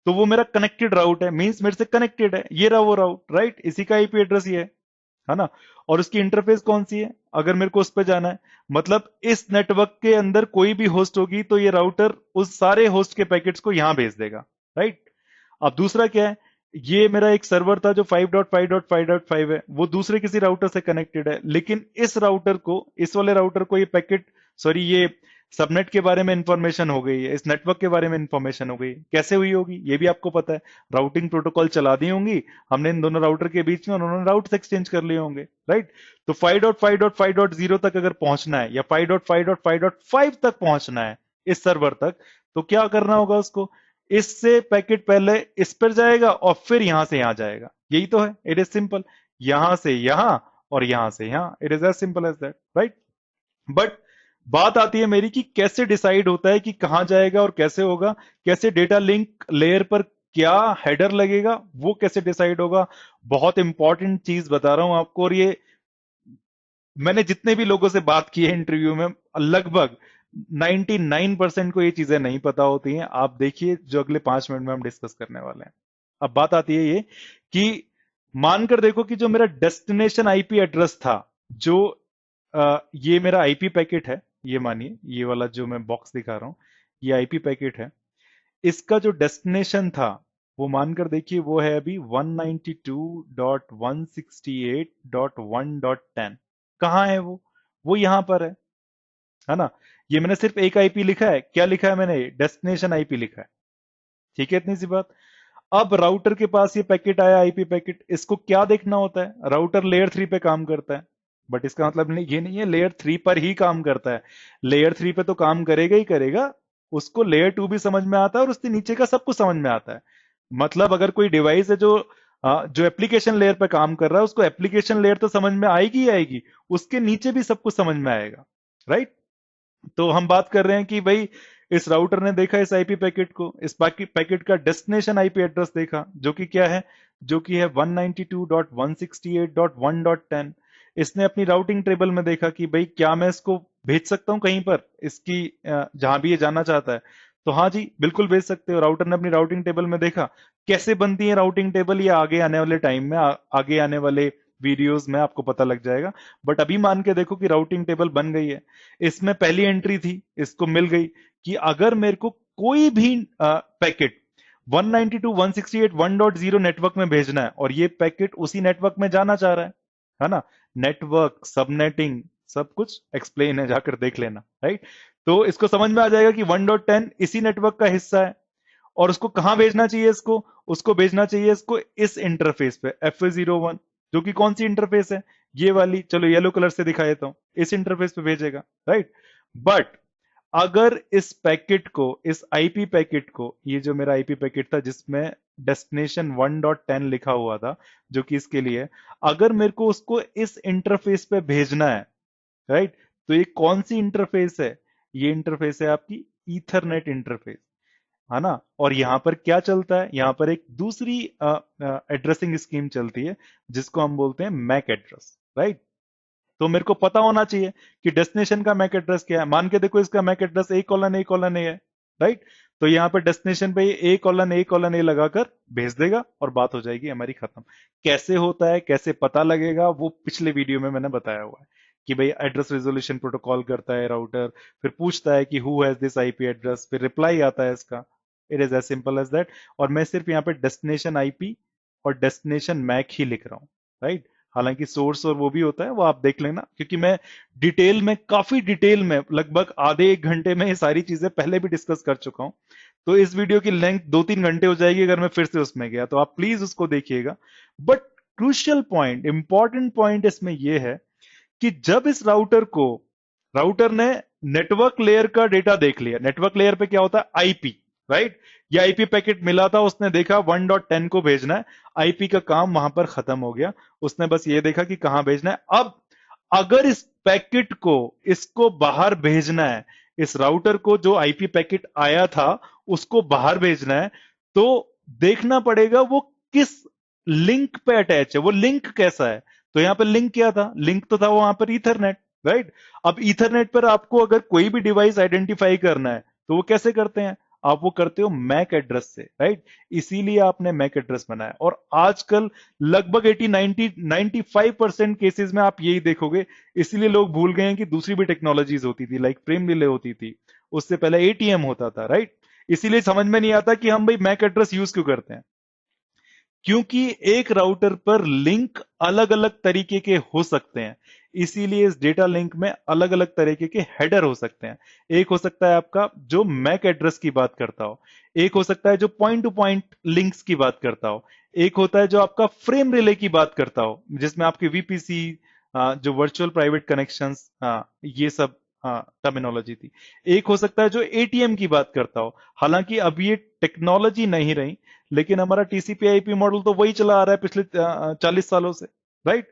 तो वो मेरा कनेक्टेड राउट है, मींस मेरे से कनेक्टेड है, ये रहा वो राउट, राइट। इसी का आईपी एड्रेस ये है ना। और उसकी इंटरफेस कौन सी है, अगर मेरे को उस पर जाना है, मतलब इस नेटवर्क के अंदर कोई भी होस्ट होगी तो ये राउटर उस सारे होस्ट के पैकेट्स को यहां भेज देगा, राइट। अब दूसरा क्या है, ये मेरा एक सर्वर था जो 5.5.5.5 है, वो दूसरे किसी राउटर से कनेक्टेड है, लेकिन इस राउटर को, इस वाले राउटर को ये पैकेट, सॉरी ये सबनेट के बारे में इंफॉर्मेशन हो गई है, इस नेटवर्क के बारे में इंफॉर्मेशन हो गई, कैसे हुई होगी ये भी आपको पता है। राउटिंग प्रोटोकॉल चला दी होंगी हमने इन दोनों राउटर के बीच में, उन्होंने राउट्स एक्सचेंज कर लिए होंगे, राइट। तो 5.5.5.0 तक अगर पहुंचना है, या 5.5.5.5 तक पहुंचना है इस सर्वर तक, तो क्या करना होगा उसको, इससे पैकेट पहले इस पर जाएगा और फिर यहां से यहां जाएगा, यही तो है, इट इज सिंपल। यहां से यहां और यहां से यहां, it is as simple as that, right. But बात आती है मेरी कि कैसे डिसाइड होता है कि कहां जाएगा और कैसे होगा, कैसे डेटा लिंक लेयर पर क्या हेडर लगेगा, वो कैसे डिसाइड होगा। बहुत इंपॉर्टेंट चीज बता रहा हूं आपको, और ये मैंने जितने भी लोगों से बात की है इंटरव्यू में, लगभग 99% को ये चीजें नहीं पता होती हैं। आप देखिए जो अगले 5 मिनट में हम डिस्कस करने वाले हैं। अब बात आती है ये कि मानकर देखो कि जो मेरा डेस्टिनेशन आईपी एड्रेस था, जो ये मेरा आईपी पैकेट है, ये मानिए ये वाला जो मैं बॉक्स दिखा रहा हूं, ये आईपी पैकेट है। इसका जो डेस्टिनेशन था वो मानकर देखिए वो है अभी 192.168.1.10। कहाँ है वो यहां पर है ना। ये मैंने सिर्फ एक आईपी लिखा है, क्या लिखा है मैंने, डेस्टिनेशन आईपी लिखा है, ठीक है, इतनी सी बात। अब राउटर के पास ये पैकेट आया, आईपी पैकेट, इसको क्या देखना होता है, राउटर लेयर 3 पे काम करता है, बट इसका मतलब नहीं, ये नहीं है लेयर 3 पर ही काम करता है। लेयर 3 पे तो काम करेगा ही करेगा, उसको लेयर 2 भी समझ में आता है, और उसके नीचे का सब कुछ समझ में आता है। मतलब अगर कोई डिवाइस है जो जो एप्लीकेशन लेयर पे काम कर रहा है, उसको एप्लीकेशन लेयर तो समझ में आएगी ही आएगी, उसके नीचे भी सब कुछ समझ में आएगा, राइट। तो हम बात कर रहे हैं कि भाई इस राउटर ने देखा इस आईपी पैकेट को, इस पैकेट का डेस्टिनेशन आईपी एड्रेस देखा जो कि क्या है, जो कि है 192.168.1.10। इसने अपनी राउटिंग टेबल में देखा कि भाई क्या मैं इसको भेज सकता हूं कहीं पर, इसकी जहां भी ये जाना चाहता है। तो हाँ जी बिल्कुल भेज सकते हो। राउटर ने अपनी राउटिंग टेबल में देखा। कैसे बनती है राउटिंग टेबल, ये आगे आने वाले टाइम में आगे आने वाले वीडियोस में आपको पता लग जाएगा। बट अभी मान के देखो कि राउटिंग टेबल बन गई है। इसमें पहली एंट्री थी, इसको मिल गई कि अगर मेरे को कोई भी पैकेट 192.168.1.0 नेटवर्क में भेजना है और ये पैकेट उसी नेटवर्क में जाना चाह रहा है ना, नेटवर्क सबनेटिंग सब कुछ एक्सप्लेन है, जाकर देख लेना, राइट। तो इसको समझ में आ जाएगा कि 1.10 इसी नेटवर्क का हिस्सा है। और उसको कहां भेजना चाहिए, इसको उसको भेजना चाहिए इसको इस इंटरफेस पे FA01, जो कि कौन सी इंटरफेस है, ये वाली, चलो येलो कलर से दिखा देता हूं, इस इंटरफेस पे भेजेगा, राइट। बट अगर इस पैकेट को, इस आईपी पैकेट को, ये जो मेरा आईपी पैकेट था जिसमें डेस्टिनेशन 1.10 लिखा हुआ था जो कि इसके लिए, अगर मेरे को उसको इस इंटरफेस पे भेजना है, राइट, तो ये कौन सी इंटरफेस है, ये इंटरफेस है आपकी ईथरनेट इंटरफेस, है ना। और यहां पर क्या चलता है, यहां पर एक दूसरी एड्रेसिंग स्कीम चलती है जिसको हम बोलते हैं मैक एड्रेस, राइट। तो मेरे को पता होना चाहिए कि डेस्टिनेशन का मैक एड्रेस क्या है। मान के देखो इसका मैक एड्रेस A:A:A है, राइट। तो यहां पर डेस्टिनेशन पे A:A:A लगाकर भेज देगा और बात हो जाएगी हमारी खत्म। कैसे होता है, कैसे पता लगेगा, वो पिछले वीडियो में मैंने बताया हुआ है कि भाई एड्रेस रेजोल्यूशन प्रोटोकॉल करता है राउटर, फिर पूछता है कि who has this IP address, फिर रिप्लाई आता है इसका। It is as simple as that. और मैं सिर्फ यहाँ पे डेस्टिनेशन आईपी और डेस्टिनेशन मैक ही लिख रहा हूँ, राइट। हालांकि सोर्स और वो भी होता है, वो आप देख लेना, क्योंकि मैं डिटेल में, काफी डिटेल में, लगभग आधे एक घंटे में ये सारी चीजें पहले भी डिस्कस कर चुका हूं। तो इस वीडियो की लेंथ 2-3 घंटे हो जाएगी अगर मैं फिर से उसमें गया, तो आप प्लीज उसको देखिएगा। But crucial point, important point इसमें यह है कि जब इस राउटर ने नेटवर्क लेयर का डेटा देख लिया, नेटवर्क लेयर पे क्या होता है, आईपी, राइट। ये आईपी पैकेट मिला था, उसने देखा 1.10 को भेजना है, आईपी का काम वहां पर खत्म हो गया। उसने बस ये देखा कि कहां भेजना है। अब अगर इस पैकेट को, इसको बाहर भेजना है, इस राउटर को जो आईपी पैकेट आया था उसको बाहर भेजना है, तो देखना पड़ेगा वो किस लिंक पे अटैच है, वो लिंक कैसा है। तो यहां पर लिंक क्या था, लिंक तो था वहां पर ईथरनेट, राइट। अब ईथरनेट पर आपको अगर कोई भी डिवाइस आइडेंटिफाई करना है तो वो कैसे करते हैं, आप वो करते हो मैक एड्रेस से, राइट। इसीलिए आपने मैक एड्रेस बनाया। और आजकल लगभग 80-90-95% केसेस में आप यही देखोगे। इसीलिए लोग भूल गए हैं कि दूसरी भी टेक्नोलॉजीज होती थी, लाइक फ्रेम रिले होती थी, उससे पहले एटीएम होता था, राइट। इसीलिए समझ में नहीं आता कि हम भाई मैक एड्रेस यूज क्यों करते हैं। क्योंकि एक राउटर पर लिंक अलग अलग तरीके के हो सकते हैं, इसीलिए इस डेटा लिंक में अलग अलग तरीके के हेडर हो सकते हैं। एक हो सकता है आपका जो मैक एड्रेस की बात करता हो, एक हो सकता है जो पॉइंट टू पॉइंट लिंक्स की बात करता हो, एक होता है जो आपका फ्रेम रिले की बात करता हो जिसमें आपके वीपीसी, जो वर्चुअल प्राइवेट कनेक्शंस, ये सब टर्मिनोलॉजी थी। एक हो सकता है जो एटीएम की बात करता हो। हालांकि अब ये टेक्नोलॉजी नहीं रही, लेकिन हमारा टीसीपी आईपी मॉडल तो वही चला आ रहा है पिछले 40 सालों से, राइट।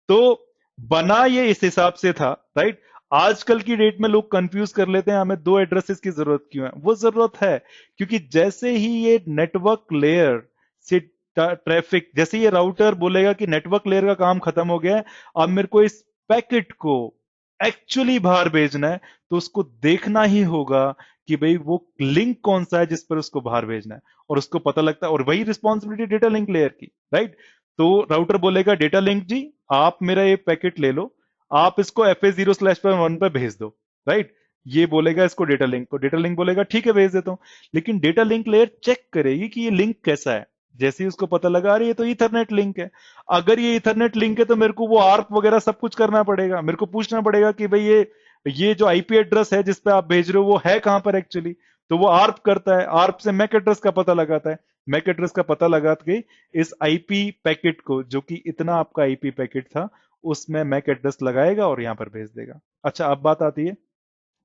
तो बना ये इस हिसाब से था, राइट। आजकल की डेट में लोग कंफ्यूज कर लेते हैं हमें दो एड्रेसेस की जरूरत क्यों है। वो जरूरत है क्योंकि जैसे ही ये नेटवर्क लेयर से ट्रैफिक, जैसे ये राउटर बोलेगा कि नेटवर्क लेयर का काम खत्म हो गया है, अब मेरे को इस पैकेट को एक्चुअली बाहर भेजना है, तो उसको देखना ही होगा कि भाई वो लिंक कौन सा है जिस पर उसको बाहर भेजना है। और उसको पता लगता है, और वही रिस्पॉन्सिबिलिटी डेटा लिंक लेयर की, राइट। तो राउटर बोलेगा डेटा लिंक जी आप मेरा ये पैकेट ले लो, आप इसको FA0/1 पे भेज दो, राइट। ये बोलेगा इसको डेटा लिंक को, डेटा लिंक बोलेगा ठीक है भेज देता हूं। लेकिन डेटा लिंक लेयर चेक करेगी कि ये लिंक कैसा है। जैसे ही उसको पता लगा रही है तो ईथरनेट लिंक है। अगर ये ईथरनेट लिंक है तो मेरे को वो आर्प वगैरह सब कुछ करना पड़ेगा, मेरे को पूछना पड़ेगा कि भाई ये जो आईपी एड्रेस है जिस पे आप भेज रहे हो वो है कहां पर एक्चुअली। तो वो आर्प करता है, आर्प से मैक एड्रेस का पता लगाता है, मैक एड्रेस का पता लगा के इस आईपी पैकेट को, जो कि इतना आपका आईपी पैकेट था, उसमें मैक एड्रेस लगाएगा और यहां पर भेज देगा। अच्छा अब बात आती है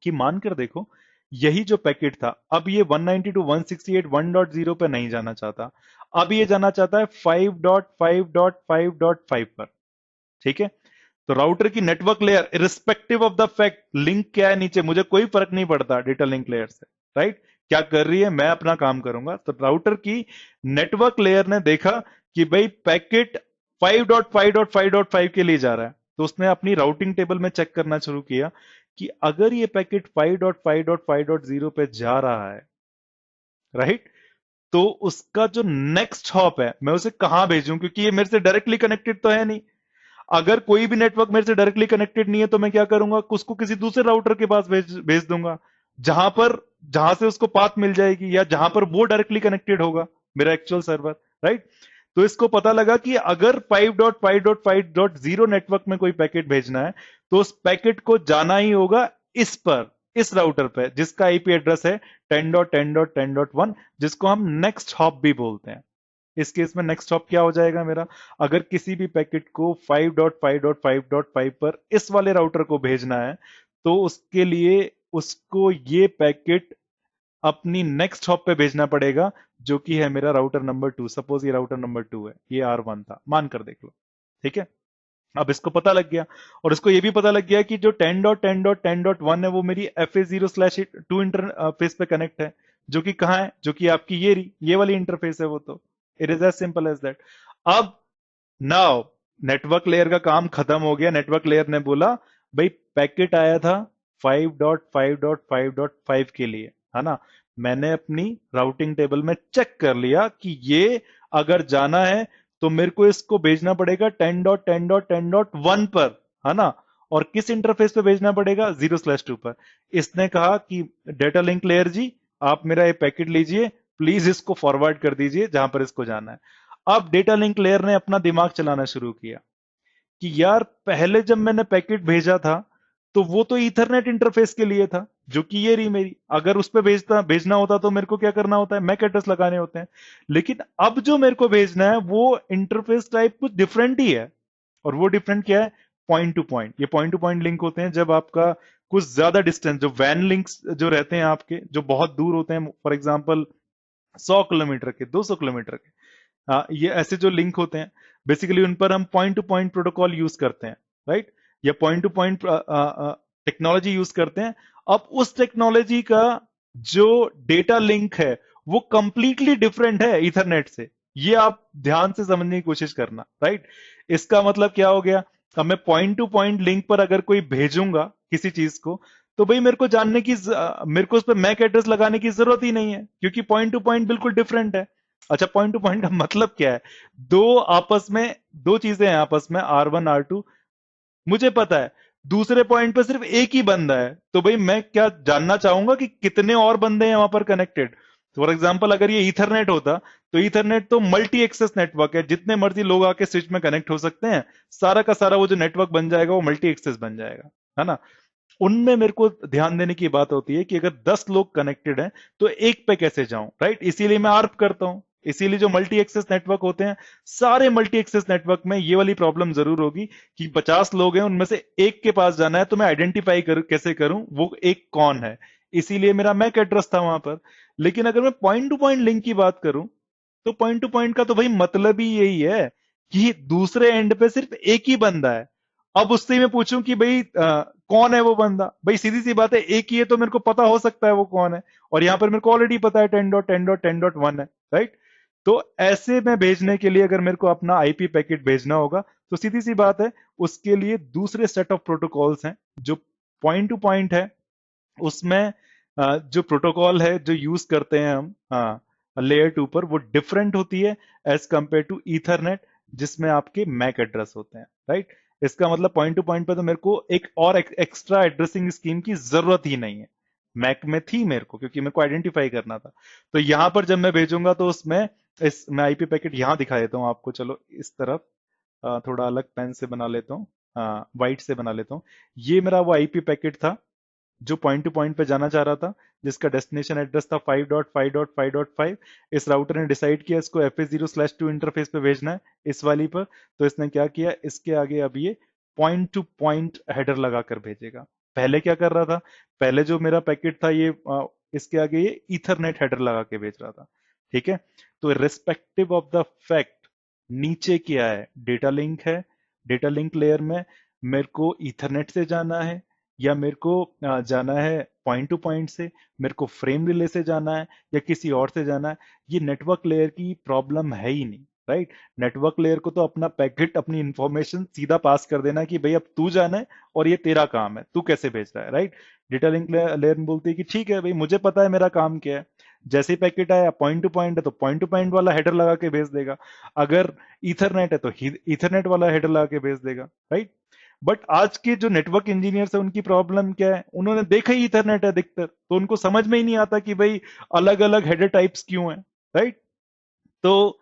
कि मानकर देखो यही जो पैकेट था, अब ये 192.168.1.0 पे नहीं जाना चाहता, अब ये जाना चाहता है 5.5.5.5 पर, ठीक है। तो राउटर की network layer, respective of the fact link क्या है नीचे, मुझे कोई फर्क नहीं पड़ता डेटा लिंक लेयर से, राइट? क्या कर रही है? मैं अपना काम करूंगा। तो राउटर की नेटवर्क लेयर ने देखा कि भाई पैकेट 5.5.5.5 के लिए जा रहा है, तो उसने अपनी राउटिंग टेबल में चेक करना शुरू किया कि अगर ये पैकेट 5.5.5.0 पे जा रहा है, राइट, तो उसका जो नेक्स्ट हॉप है मैं उसे कहां भेजूं, क्योंकि ये मेरे से डायरेक्टली कनेक्टेड तो है नहीं। अगर कोई भी नेटवर्क मेरे से डायरेक्टली कनेक्टेड नहीं है तो मैं क्या करूंगा, उसको किसी दूसरे राउटर के पास भेज भेज दूंगा, जहां पर जहां से उसको पाथ मिल जाएगी या जहां पर वो डायरेक्टली कनेक्टेड होगा मेरा एक्चुअल सर्वर, राइट? तो इसको पता लगा कि अगर 5.5.5.0 नेटवर्क में कोई पैकेट भेजना है तो उस पैकेट को जाना ही होगा इस पर, इस राउटर पे, जिसका आईपी एड्रेस है 10.10.10.1, जिसको हम नेक्स्ट हॉप भी बोलते हैं। इस केस में नेक्स्ट हॉप क्या हो जाएगा मेरा, अगर किसी भी पैकेट को 5.5.5.5 पर इस वाले राउटर को भेजना है तो उसके लिए उसको ये पैकेट अपनी नेक्स्ट हॉप पे भेजना पड़ेगा, जो कि है मेरा राउटर नंबर 2। सपोज ये राउटर नंबर 2 है, ये R1 था, मान कर देख लो, ठीक है? अब इसको पता लग गया, और इसको ये भी पता लग गया कि जो 10.10.10.1 है वो मेरी FA0/2 इंटरफेस पे कनेक्ट है, जो कि कहाँ है, जो कि आपकी ये वाली इंटरफेस है वो। तो it is as simple as that. अब नाउ नेटवर्क लेयर का काम खत्म हो गया। नेटवर्क लेयर ने बोला भाई पैकेट आया था 5.5.5.5 के लिए, है ना? मैंने अपनी राउटिंग टेबल में चेक कर लिया कि ये अगर जाना है तो मेरे को इसको भेजना पड़ेगा 10.10.10.1 पर, है ना? और किस इंटरफेस पे भेजना पड़ेगा? 0/2 पर। इसने कहा कि डेटा लिंक लेयर जी, आप मेरा ये पैकेट लीजिए, प्लीज इसको फॉरवर्ड कर दीजिए जहां पर इसको जाना है। अब डेटा लिंक लेयर ने अपना दिमाग चलाना शुरू किया कि यार पहले जब मैंने पैकेट भेजा था तो वो तो ईथरनेट इंटरफेस के लिए था, जो कि ये रही मेरी। अगर उस पर भेजना होता तो मेरे को क्या करना होता है, मैक एड्रेस लगाने होते हैं। लेकिन अब जो मेरे को भेजना है वो इंटरफेस टाइप कुछ डिफरेंट ही है। और वो डिफरेंट क्या है? Point two point. ये पॉइंट टू पॉइंट लिंक होते हैं जब आपका कुछ ज्यादा डिस्टेंस, जो वैन लिंक्स जो रहते हैं आपके, जो बहुत दूर होते हैं, फॉर एग्जाम्पल 100 किलोमीटर के, 200 किलोमीटर के, ये ऐसे जो लिंक होते हैं, बेसिकली उन पर हम point two point protocol use करते हैं, राइट? या point two point technology use करते हैं। अब उस टेक्नोलॉजी का जो डेटा लिंक है वो कंप्लीटली डिफरेंट है इथरनेट से। ये आप ध्यान से समझने की कोशिश करना, राइट? इसका मतलब क्या हो गया? अब मैं पॉइंट टू पॉइंट लिंक पर अगर कोई भेजूंगा किसी चीज को, तो भाई मेरे को जानने की मेरे को उस पर मैक एड्रेस लगाने की जरूरत ही नहीं है, क्योंकि पॉइंट टू पॉइंट बिल्कुल डिफरेंट है। अच्छा, पॉइंट टू पॉइंट का मतलब क्या है? दो आपस में, दो चीजें हैं आपस में, R1 R2, मुझे पता है दूसरे पॉइंट पे सिर्फ एक ही बंदा है, तो भाई मैं क्या जानना चाहूंगा कि कितने और बंदे हैं वहां पर कनेक्टेड? फॉर एग्जाम्पल अगर ये ईथरनेट होता तो ईथरनेट तो मल्टी एक्सेस नेटवर्क है, जितने मर्जी लोग आके स्विच में कनेक्ट हो सकते हैं, सारा का सारा वो जो नेटवर्क बन जाएगा वो मल्टी एक्सेस बन जाएगा, है ना? उनमें मेरे को ध्यान देने की बात होती है कि अगर 10 लोग कनेक्टेड हैं तो एक पे कैसे जाऊं, राइट? इसीलिए मैं आर्प करता हूं। इसीलिए जो मल्टी एक्सेस नेटवर्क होते हैं, सारे मल्टी एक्सेस नेटवर्क में ये वाली प्रॉब्लम जरूर होगी कि 50 लोग हैं, उनमें से एक के पास जाना है, तो मैं आइडेंटिफाई कैसे करूं वो एक कौन है? इसीलिए मेरा मैक एड्रेस था वहां पर। लेकिन अगर मैं पॉइंट टू पॉइंट लिंक की बात करूं, तो पॉइंट टू पॉइंट का तो भाई मतलब ही यही है कि दूसरे एंड पे सिर्फ एक ही बंदा है। अब उससे मैं पूछूं कि भाई कौन है वो बंदा, भाई सीधी सी बात है, एक ही है तो मेरे को पता हो सकता है वो कौन है, और यहां पर मेरे को ऑलरेडी पता है 10.10.10.1 है, राइट? तो ऐसे में भेजने के लिए अगर मेरे को अपना आईपी पैकेट भेजना होगा तो सीधी सी बात है, उसके लिए दूसरे सेट ऑफ प्रोटोकॉल्स हैं। जो पॉइंट टू पॉइंट है उसमें जो प्रोटोकॉल है जो यूज करते हैं हम, लेयर 2 पर, वो डिफरेंट होती है एज कंपेयर टू ईथरनेट, जिसमें आपके मैक एड्रेस होते हैं, राइट? इसका मतलब पॉइंट टू पॉइंट पे तो मेरे को एक और एक्स्ट्रा एड्रेसिंग स्कीम की जरूरत ही नहीं है। मैक में थी मेरे को, क्योंकि मेरे को आइडेंटिफाई करना था। तो यहां पर जब मैं भेजूंगा तो उसमें इस मैं आईपी पैकेट यहां दिखा देता हूं आपको, चलो इस तरफ थोड़ा अलग पेन से बना लेता हूँ, वाइट से बना लेता हूँ। ये मेरा वो आईपी पैकेट था जो पॉइंट टू पॉइंट पे जाना चाह रहा था, जिसका डेस्टिनेशन एड्रेस था 5.5.5.5। इस राउटर ने डिसाइड किया इसको FA0/2 इंटरफेस पे भेजना है, इस वाली पर। तो इसने क्या किया, इसके आगे अब ये पॉइंट टू पॉइंट हेडर लगाकर भेजेगा। पहले क्या कर रहा था, पहले जो मेरा पैकेट था ये इसके आगे ये ईथरनेट हेडर लगा के भेज रहा था, ठीक है? तो रिस्पेक्टिव ऑफ द फैक्ट, नीचे क्या है, डेटा लिंक है, डेटा लिंक लेयर में मेरे को ईथरनेट से जाना है, या मेरे को जाना है पॉइंट टू पॉइंट से, मेरे को फ्रेम रिले से जाना है या किसी और से जाना है, ये नेटवर्क लेयर की प्रॉब्लम है ही नहीं, राइट। नेटवर्क लेयर को तो अपना पैकेट, अपनी इंफॉर्मेशन सीधा पास कर देना कि भाई अब तू जाना है और ये तेरा काम है, तू कैसे भेज रहा है, राइट। डेटा लिंक लेयर बोलती है कि ठीक है भाई, मुझे पता है मेरा काम क्या है, जैसे ही पैकेट आया पॉइंट टू पॉइंट है तो पॉइंट टू पॉइंट वाला हेडर लगा के भेज देगा, अगर ईथरनेट है तो ईथरनेट वाला हेडर लगा के भेज देगा, राइट। बट आज के जो नेटवर्क इंजीनियर्स है उनकी प्रॉब्लम क्या है, उन्होंने देखा ही ईथरनेट है अधिकतर, तो उनको समझ में ही नहीं आता कि भाई अलग अलग हेडर टाइप्स क्यों हैं, राइट। तो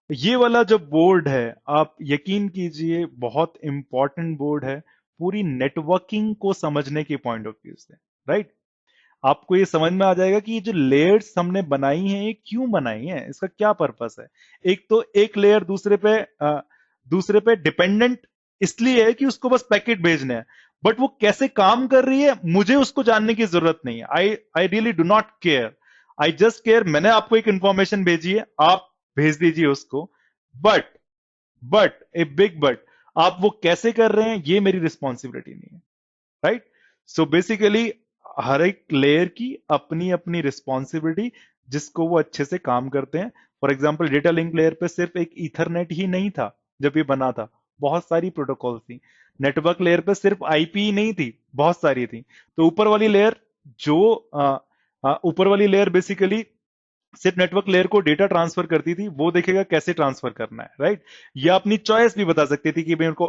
ये वाला जो बोर्ड है, आप यकीन कीजिए बहुत इंपॉर्टेंट बोर्ड है पूरी नेटवर्किंग को समझने के पॉइंट ऑफ व्यू से, राइट। आपको ये समझ में आ जाएगा कि ये जो लेयर्स हमने बनाई हैं ये क्यों बनाई हैं, इसका क्या पर्पस है। एक तो एक लेयर दूसरे पे डिपेंडेंट इसलिए है कि उसको बस पैकेट भेजने हैं, बट वो कैसे काम कर रही है मुझे उसको जानने की जरूरत नहीं है। I really do not care, I just care मैंने आपको एक इंफॉर्मेशन भेजी है, आप भेज दीजिए उसको। बट ए बिग बट, आप वो कैसे कर रहे हैं ये मेरी रिस्पॉन्सिबिलिटी नहीं है, राइट। सो बेसिकली हर एक लेयर की अपनी अपनी रिस्पॉन्सिबिलिटी, जिसको वो अच्छे से काम करते हैं। For example data link layer पे सिर्फ एक ईथरनेट ही नहीं था जब ये बना था, बहुत सारी प्रोटोकॉल थी। नेटवर्क लेयर पे सिर्फ आईपी ही नहीं थी, बहुत सारी थी। तो ऊपर वाली लेयर जो ऊपर वाली लेयर बेसिकली सिर्फ नेटवर्क लेयर को डेटा ट्रांसफर करती थी, वो देखेगा कैसे ट्रांसफर करना है, राइट। या अपनी चॉइस भी बता सकती थी कि भाई उनको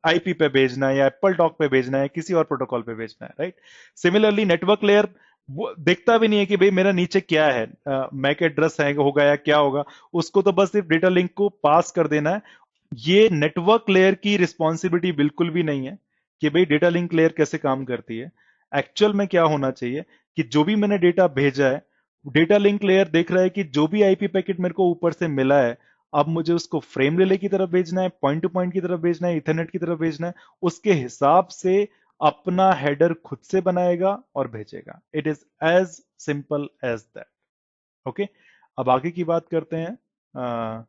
आईपी पे भेजना है या एप्पल टॉक पे भेजना है, किसी और प्रोटोकॉल पे भेजना है, राइट। सिमिलरली नेटवर्क लेयर वो देखता भी नहीं है कि भाई मेरा नीचे क्या है, मैक एड्रेस है होगा या क्या होगा, उसको तो बस सिर्फ डेटा लिंक को पास कर देना है। ये नेटवर्क लेयर की रिस्पॉन्सिबिलिटी बिल्कुल भी नहीं है कि भाई डेटा लिंक लेयर कैसे काम करती है। एक्चुअल में क्या होना चाहिए कि जो भी मैंने डेटा भेजा है, डेटा लिंक लेयर देख रहा है कि जो भी आईपी पैकेट मेरे को ऊपर से मिला है, अब मुझे उसको फ्रेम रिले की तरफ भेजना है, पॉइंट टू पॉइंट की तरफ भेजना है, इथरनेट की तरफ भेजना है, उसके हिसाब से अपना हेडर खुद से बनाएगा और भेजेगा। It is as simple as that. Okay, अब आगे की बात करते हैं।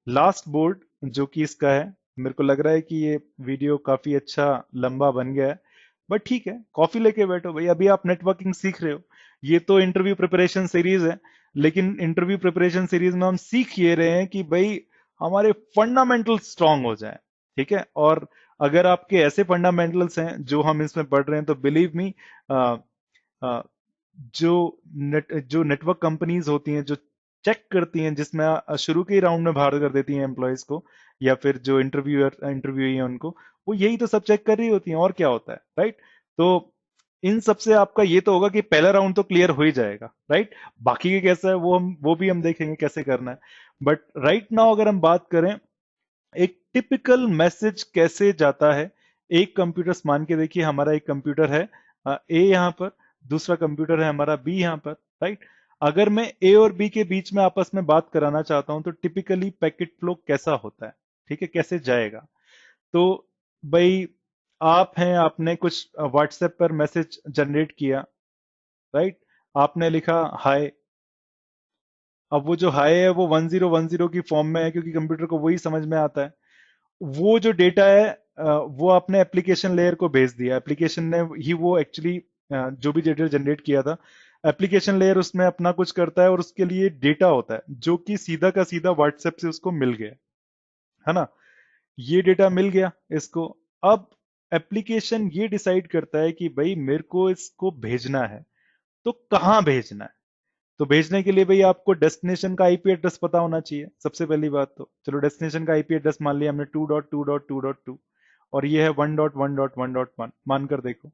लास्ट बोर्ड जो कि इसका है, मेरे को लग रहा है कि ये वीडियो काफी अच्छा लंबा बन गया है, बट ठीक है, कॉफी लेके बैठो भाई, अभी आप नेटवर्किंग सीख रहे हो। ये तो इंटरव्यू प्रिपरेशन सीरीज है, लेकिन इंटरव्यू प्रिपरेशन सीरीज में हम सीख ये रहे हैं कि भाई हमारे फंडामेंटल स्ट्रांग हो जाए, ठीक है। और अगर आपके ऐसे फंडामेंटल्स हैं जो हम इसमें पढ़ रहे हैं, तो बिलीव मी, जो जो नेटवर्क कंपनीज होती हैं, जो चेक करती हैं, जिसमें शुरू के ही राउंड में बाहर कर देती हैं एम्प्लॉयज को, या फिर जो इंटरव्यूई है उनको, वो यही तो सब चेक कर रही होती हैं, और क्या होता है, राइट। तो इन सब से आपका ये तो होगा कि पहला राउंड तो क्लियर हो ही जाएगा, राइट। बाकी के कैसा है वो भी हम देखेंगे कैसे करना है। बट राइट नाउ अगर हम बात करें एक टिपिकल मैसेज कैसे जाता है, एक कंप्यूटर मान के देखिए, हमारा एक कंप्यूटर है ए यहाँ पर, दूसरा कंप्यूटर है हमारा बी यहाँ पर, राइट। अगर मैं ए और बी के बीच में आपस में बात कराना चाहता हूं तो टिपिकली पैकेट फ्लो कैसा होता है, ठीक है, कैसे जाएगा। तो भाई आप हैं, आपने कुछ व्हाट्सएप पर मैसेज जनरेट किया, राइट। आपने लिखा हाय। अब वो जो हाय है वो 1010 की फॉर्म में है, क्योंकि कंप्यूटर को वही समझ में आता है। वो जो डेटा है वो आपने एप्लीकेशन लेयर को भेज दिया, एप्लीकेशन ने ही वो एक्चुअली जो भी डेटा जनरेट किया था, एप्लीकेशन लेयर उसमें अपना कुछ करता है और उसके लिए डेटा होता है जो कि सीधा का सीधा व्हाट्सएप से उसको मिल गया, है ना। ये डेटा मिल गया इसको। अब एप्लीकेशन ये डिसाइड करता है कि भाई मेरे को इसको भेजना है, तो कहाँ भेजना है। तो भेजने के लिए भाई आपको डेस्टिनेशन का आईपी एड्रेस पता होना चाहिए सबसे पहली बात। तो चलो डेस्टिनेशन का आईपी एड्रेस मान लिया हमने 2.2.2.2, और ये है 1.1.1.1, मानकर देखो।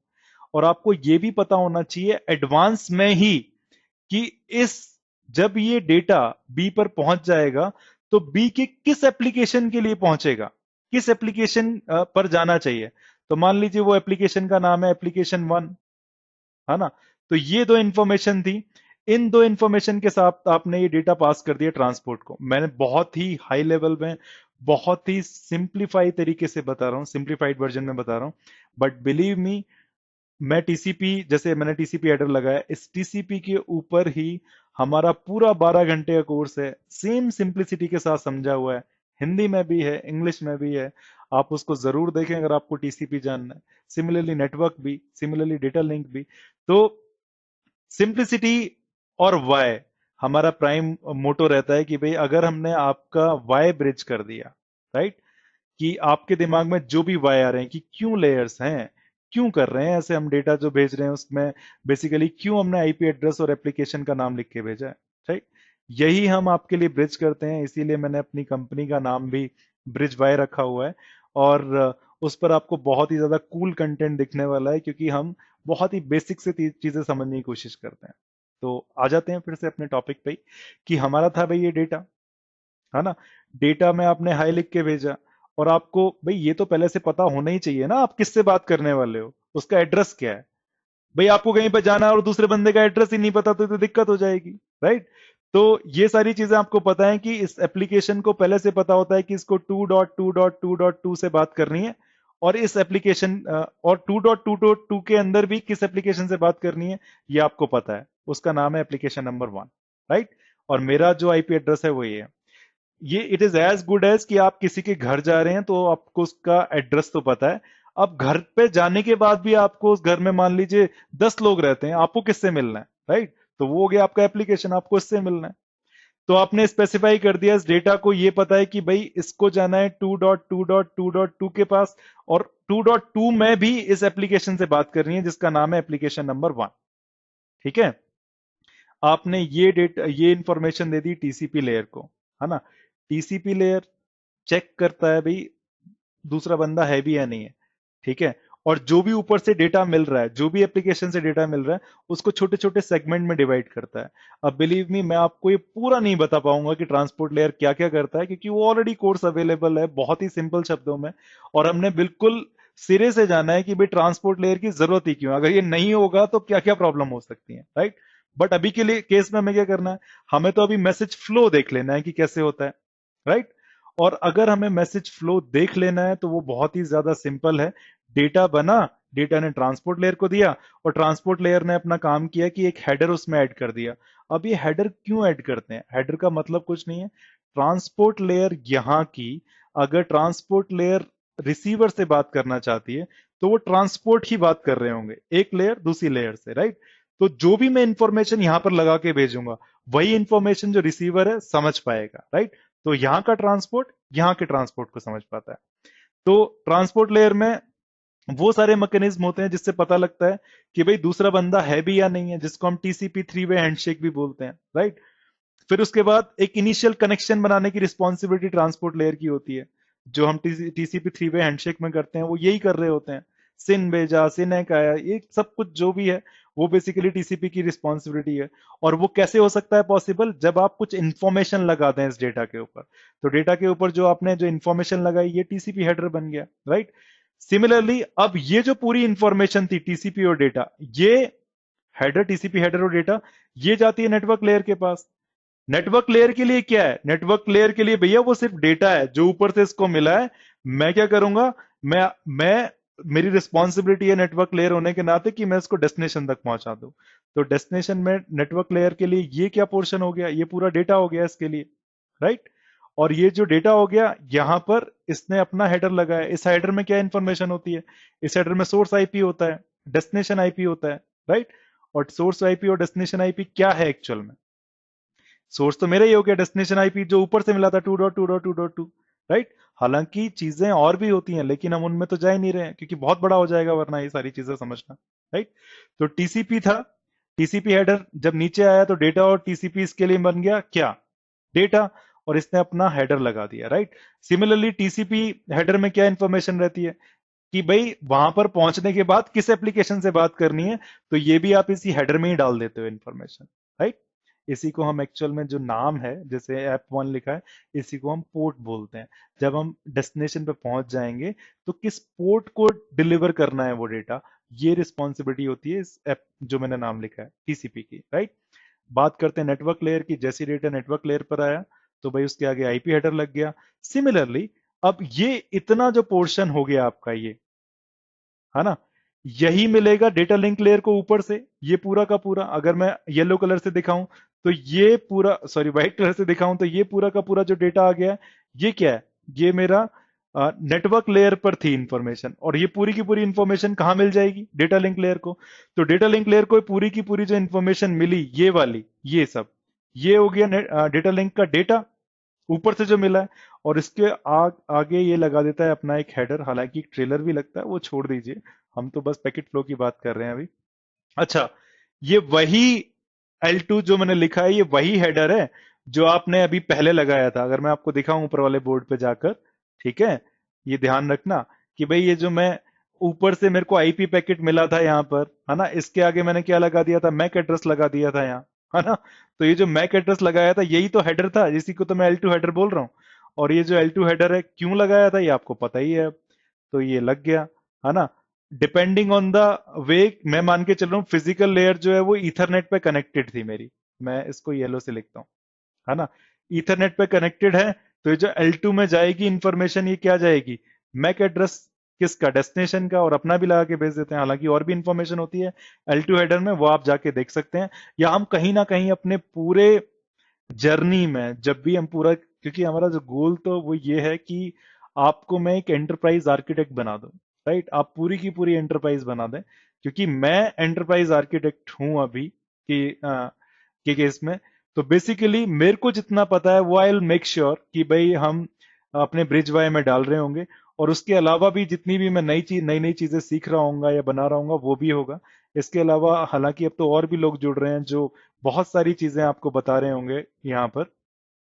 और आपको ये भी पता होना चाहिए एडवांस में ही कि इस जब ये डेटा बी पर पहुंच जाएगा तो बी के किस एप्लीकेशन के लिए पहुंचेगा, किस एप्लीकेशन पर जाना चाहिए। तो मान लीजिए वो एप्लीकेशन का नाम है एप्लीकेशन 1, है ना। तो ये दो इंफॉर्मेशन थी, इन दो इंफॉर्मेशन के साथ आपने ये डेटा पास कर दिया ट्रांसपोर्ट को। मैंने बहुत ही हाई लेवल में, बहुत ही सिंप्लीफाई तरीके से बता रहा हूं, सिंप्लीफाइड वर्जन में बता रहा हूं, बट बिलीव मी, मैं टीसीपी, जैसे मैंने टीसीपी हेडर लगाया, इस टीसीपी के ऊपर ही हमारा पूरा 12 घंटे का कोर्स है, सेम सिंप्लिसिटी के साथ समझा हुआ है हिंदी में भी है, इंग्लिश में भी है। आप उसको जरूर देखें अगर आपको टीसीपी जानना है। सिमिलरली नेटवर्क भी, सिमिलरली डेटा लिंक भी। तो सिंप्लिसिटी और वाई हमारा प्राइम मोटो रहता है कि भाई अगर हमने आपका वाई ब्रिज कर दिया, राइट, कि आपके दिमाग में जो भी वाई आ रहे हैं कि क्यों लेयर्स हैं, क्यों कर रहे हैं ऐसे, हम डेटा जो भेज रहे हैं उसमें बेसिकली क्यों हमने आईपी एड्रेस और एप्लीकेशन का नाम लिख के भेजा है, राइट, यही हम आपके लिए ब्रिज करते हैं। इसीलिए मैंने अपनी कंपनी का नाम भी ब्रिज वाई रखा हुआ है। और उस पर आपको बहुत ही ज्यादा कूल कंटेंट दिखने वाला है, क्योंकि हम बहुत ही बेसिक से चीजें समझने की कोशिश करते हैं। तो आ जाते हैं फिर से अपने टॉपिक पे ही, कि हमारा था भाई ये डेटा, है ना। डेटा में आपने हाई लिख के भेजा, और आपको भाई ये तो पहले से पता होना ही चाहिए ना आप किससे बात करने वाले हो, उसका एड्रेस क्या है। भाई आपको कहीं पर जाना है और दूसरे बंदे का एड्रेस ही नहीं पता तो दिक्कत हो जाएगी, राइट। तो ये सारी चीजें आपको पता है कि इस एप्लीकेशन को पहले से पता होता है कि इसको 2.2.2.2 से बात करनी है, और इस एप्लीकेशन और 2.2.2 के अंदर भी किस एप्लीकेशन से बात करनी है ये आपको पता है, उसका नाम है एप्लीकेशन नंबर 1, राइट। और मेरा जो आईपी एड्रेस है वो ये है। ये it is as good as कि आप किसी के घर जा रहे हैं तो आपको उसका एड्रेस तो पता है। अब घर पे जाने के बाद भी आपको उस घर में मान लीजिए 10 लोग रहते हैं, आपको किससे मिलना है, राइट। तो वो हो गया आपका एप्लीकेशन, आपको इससे मिलना है। तो आपने स्पेसिफाई कर दिया इस डेटा को, ये पता है कि भाई इसको जाना है 2.2.2.2 के पास, और 2.2 में भी इस एप्लीकेशन से बात करनी है जिसका नाम है एप्लीकेशन नंबर 1, ठीक है। आपने ये डेटा, ये इंफॉर्मेशन दे दी टीसीपी लेयर को, है ना। टीसीपी लेयर चेक करता है भाई दूसरा बंदा है भी या नहीं है, ठीक है। और जो भी ऊपर से डेटा मिल रहा है, जो भी एप्लीकेशन से डेटा मिल रहा है, उसको छोटे छोटे सेगमेंट में डिवाइड करता है। अब बिलीव मी, मैं आपको ये पूरा नहीं बता पाऊंगा कि ट्रांसपोर्ट लेयर क्या क्या करता है, क्योंकि वो ऑलरेडी कोर्स अवेलेबल है बहुत ही सिंपल शब्दों में। और हमने बिल्कुल सिरे से जाना है कि भाई ट्रांसपोर्ट लेयर की जरूरत ही क्यों, अगर ये नहीं होगा तो क्या क्या प्रॉब्लम हो सकती है, राइट। बट अभी के लिए केस में हमें क्या करना है, हमें तो अभी मैसेज फ्लो देख लेना है कि कैसे होता है, राइट। और अगर हमें मैसेज फ्लो देख लेना है तो वो बहुत ही ज्यादा सिंपल है। डेटा बना, डेटा ने ट्रांसपोर्ट लेयर को दिया, और ट्रांसपोर्ट लेयर ने अपना काम किया कि एक हेडर उसमें ऐड कर दिया। अब ये हेडर क्यों ऐड करते हैं, हेडर का मतलब कुछ नहीं है। ट्रांसपोर्ट लेयर यहाँ की, अगर ट्रांसपोर्ट लेयर रिसीवर से बात करना चाहती है तो वो ट्रांसपोर्ट ही बात कर रहे होंगे, एक लेयर दूसरी लेयर से, राइट। तो जो भी मैं इंफॉर्मेशन यहां पर लगा के भेजूंगा वही इंफॉर्मेशन जो रिसीवर है समझ पाएगा, राइट। तो यहां का ट्रांसपोर्ट यहां के ट्रांसपोर्ट को समझ पाता है। तो ट्रांसपोर्ट लेयर में वो सारे मैकेनिज्म होते हैं जिससे पता लगता है कि भाई दूसरा बंदा है भी या नहीं है, जिसको हम टीसीपी 3 वे हैंडशेक भी बोलते हैं, राइट। फिर उसके बाद एक इनिशियल कनेक्शन बनाने की रिस्पॉन्सिबिलिटी ट्रांसपोर्ट लेयर की होती है। जो हम टीसीपी 3 वे हैंडशेक में करते हैं वो यही कर रहे होते हैं। सिन भेजा, सिन एक आया, ये सब कुछ जो भी है वो बेसिकली टीसीपी की रिस्पॉन्सिबिलिटी है। और वो कैसे हो सकता है पॉसिबल, जब आप कुछ इंफॉर्मेशन लगा दें इस डेटा के ऊपर। तो डेटा के ऊपर जो आपने जो इंफॉर्मेशन लगाई ये टीसीपी हेडर बन गया, राइट। सिमिलरली अब ये जो पूरी इंफॉर्मेशन थी टीसीपी और डेटा, ये हेडर, टीसीपी हेडर और डेटा, ये जाती है नेटवर्क लेयर के पास। नेटवर्क लेयर के लिए क्या है, नेटवर्क लेयर के लिए भैया वो सिर्फ डेटा है जो ऊपर से इसको मिला है। मैं क्या करूंगा, मैं मेरी रिस्पॉन्सिबिलिटी है नेटवर्क लेयर होने के नाते कि मैं इसको डेस्टिनेशन तक पहुंचा दूं। तो डेस्टिनेशन में नेटवर्क लेयर के लिए ये क्या पोर्शन हो गया, ये पूरा डेटा हो गया इसके लिए, राइट। और ये जो डेटा हो गया यहां पर इसने अपना हेडर लगाया, इस हेडर में क्या इंफॉर्मेशन होती है, इस हेडर में सोर्स आईपी होता है, डेस्टिनेशन आईपी होता है, राइट। और सोर्स आईपी और डेस्टिनेशन आईपी क्या है एक्चुअल में, सोर्स तो मेरा ही हो गया, डेस्टिनेशन आईपी जो ऊपर से मिला था 2.2.2.2, राइट। हालांकि चीजें और भी होती हैं लेकिन हम उनमें तो जा ही नहीं रहे हैं क्योंकि बहुत बड़ा हो जाएगा वरना ये सारी चीजें समझना, राइट। तो टीसीपी था, टीसीपी हेडर जब नीचे आया तो डेटा और टीसीपी इसके लिए बन गया क्या, डेटा। और इसने अपना हेडर लगा दिया, राइट। सिमिलरली टीसीपी हेडर में क्या इंफॉर्मेशन रहती है कि भाई वहां पर पहुंचने के बाद किस एप्लीकेशन से बात करनी है, तो ये भी आप इसी हेडर में ही डाल देते हो इंफॉर्मेशन, राइट। इसी को हम एक्चुअल में जो नाम है जैसे ऐप 1 लिखा है, इसी को हम पोर्ट बोलते हैं। जब हम डेस्टिनेशन पे पहुंच जाएंगे तो किस पोर्ट को डिलीवर करना है वो डेटा, ये रिस्पॉन्सिबिलिटी होती है इस ऐप जो मैंने नाम लिखा है टीसीपी की, राइट। बात करते हैं नेटवर्क लेयर की, जैसी डेटा नेटवर्क लेयर पर आया तो भाई उसके आगे आईपी हेडर लग गया। सिमिलरली अब ये इतना जो पोर्शन हो गया आपका ये, है ना, यही मिलेगा डेटा लिंक लेयर को ऊपर से। ये पूरा का पूरा अगर मैं येलो कलर से दिखाऊं तो ये पूरा, सॉरी व्हाइट कलर से दिखाऊं तो ये पूरा का पूरा जो डेटा आ गया ये क्या है? ये मेरा नेटवर्क लेयर पर थी इंफॉर्मेशन, और ये पूरी की पूरी इंफॉर्मेशन कहाँ मिल जाएगी? डेटा लिंक लेयर को। तो डेटा लिंक लेयर को पूरी की पूरी जो इंफॉर्मेशन मिली, ये वाली, ये सब, ये हो गया डेटा लिंक का डेटा ऊपर से जो मिला है। और इसके आगे ये लगा देता है अपना एक हेडर, हालांकि एक ट्रेलर भी लगता है, वो छोड़ दीजिए, हम तो बस पैकेट फ्लो की बात कर रहे हैं अभी। अच्छा, ये वही L2 जो मैंने लिखा है, ये वही हेडर है जो आपने अभी पहले लगाया था। अगर मैं आपको दिखाऊं ऊपर वाले बोर्ड पे जाकर, ठीक है, ये ध्यान रखना कि भाई ये जो मैं ऊपर से मेरे को आईपी पैकेट मिला था यहाँ पर, है ना, इसके आगे मैंने क्या लगा दिया था? मैक एड्रेस लगा दिया था यहाँ, है ना। तो ये जो मैक एड्रेस लगाया था, यही तो हेडर था, इसी को तो मैं L2 हेडर बोल रहा हूँ। और ये जो L2 हेडर है, क्यों लगाया था ये आपको पता ही है अब। तो ये लग गया, है ना। डिपेंडिंग ऑन द वे, मैं मान के चल रहा हूँ फिजिकल लेयर जो है वो ईथरनेट पे कनेक्टेड थी मेरी, मैं इसको येलो से लिखता हूँ, है ना। ईथरनेट पे कनेक्टेड है, तो ये जो L2 में जाएगी इंफॉर्मेशन, ये क्या जाएगी? मैक एड्रेस किसका? डेस्टिनेशन का, और अपना भी लगा के भेज देते हैं। हालांकि और भी इंफॉर्मेशन होती है L2 हेडर में, वो आप जाके देख सकते हैं। या हम कहीं ना कहीं अपने पूरे जर्नी में, जब भी हम पूरा, क्योंकि हमारा जो गोल तो वो ये है कि आपको मैं एक एंटरप्राइज आर्किटेक्ट बना दूं, राइट, आप पूरी की पूरी एंटरप्राइज बना दें। क्योंकि मैं एंटरप्राइज आर्किटेक्ट हूं अभी के केस में। तो बेसिकली मेरे को जितना पता है वो आई विल मेक श्योर कि भाई हम अपने ब्रिज वाई में डाल रहे होंगे। और उसके अलावा भी जितनी भी मैं नई नई चीजें सीख रहा हूँ या बना रहा हूँ, वो भी होगा। इसके अलावा हालांकि अब तो और भी लोग जुड़ रहे हैं जो बहुत सारी चीजें आपको बता रहे होंगे यहाँ पर।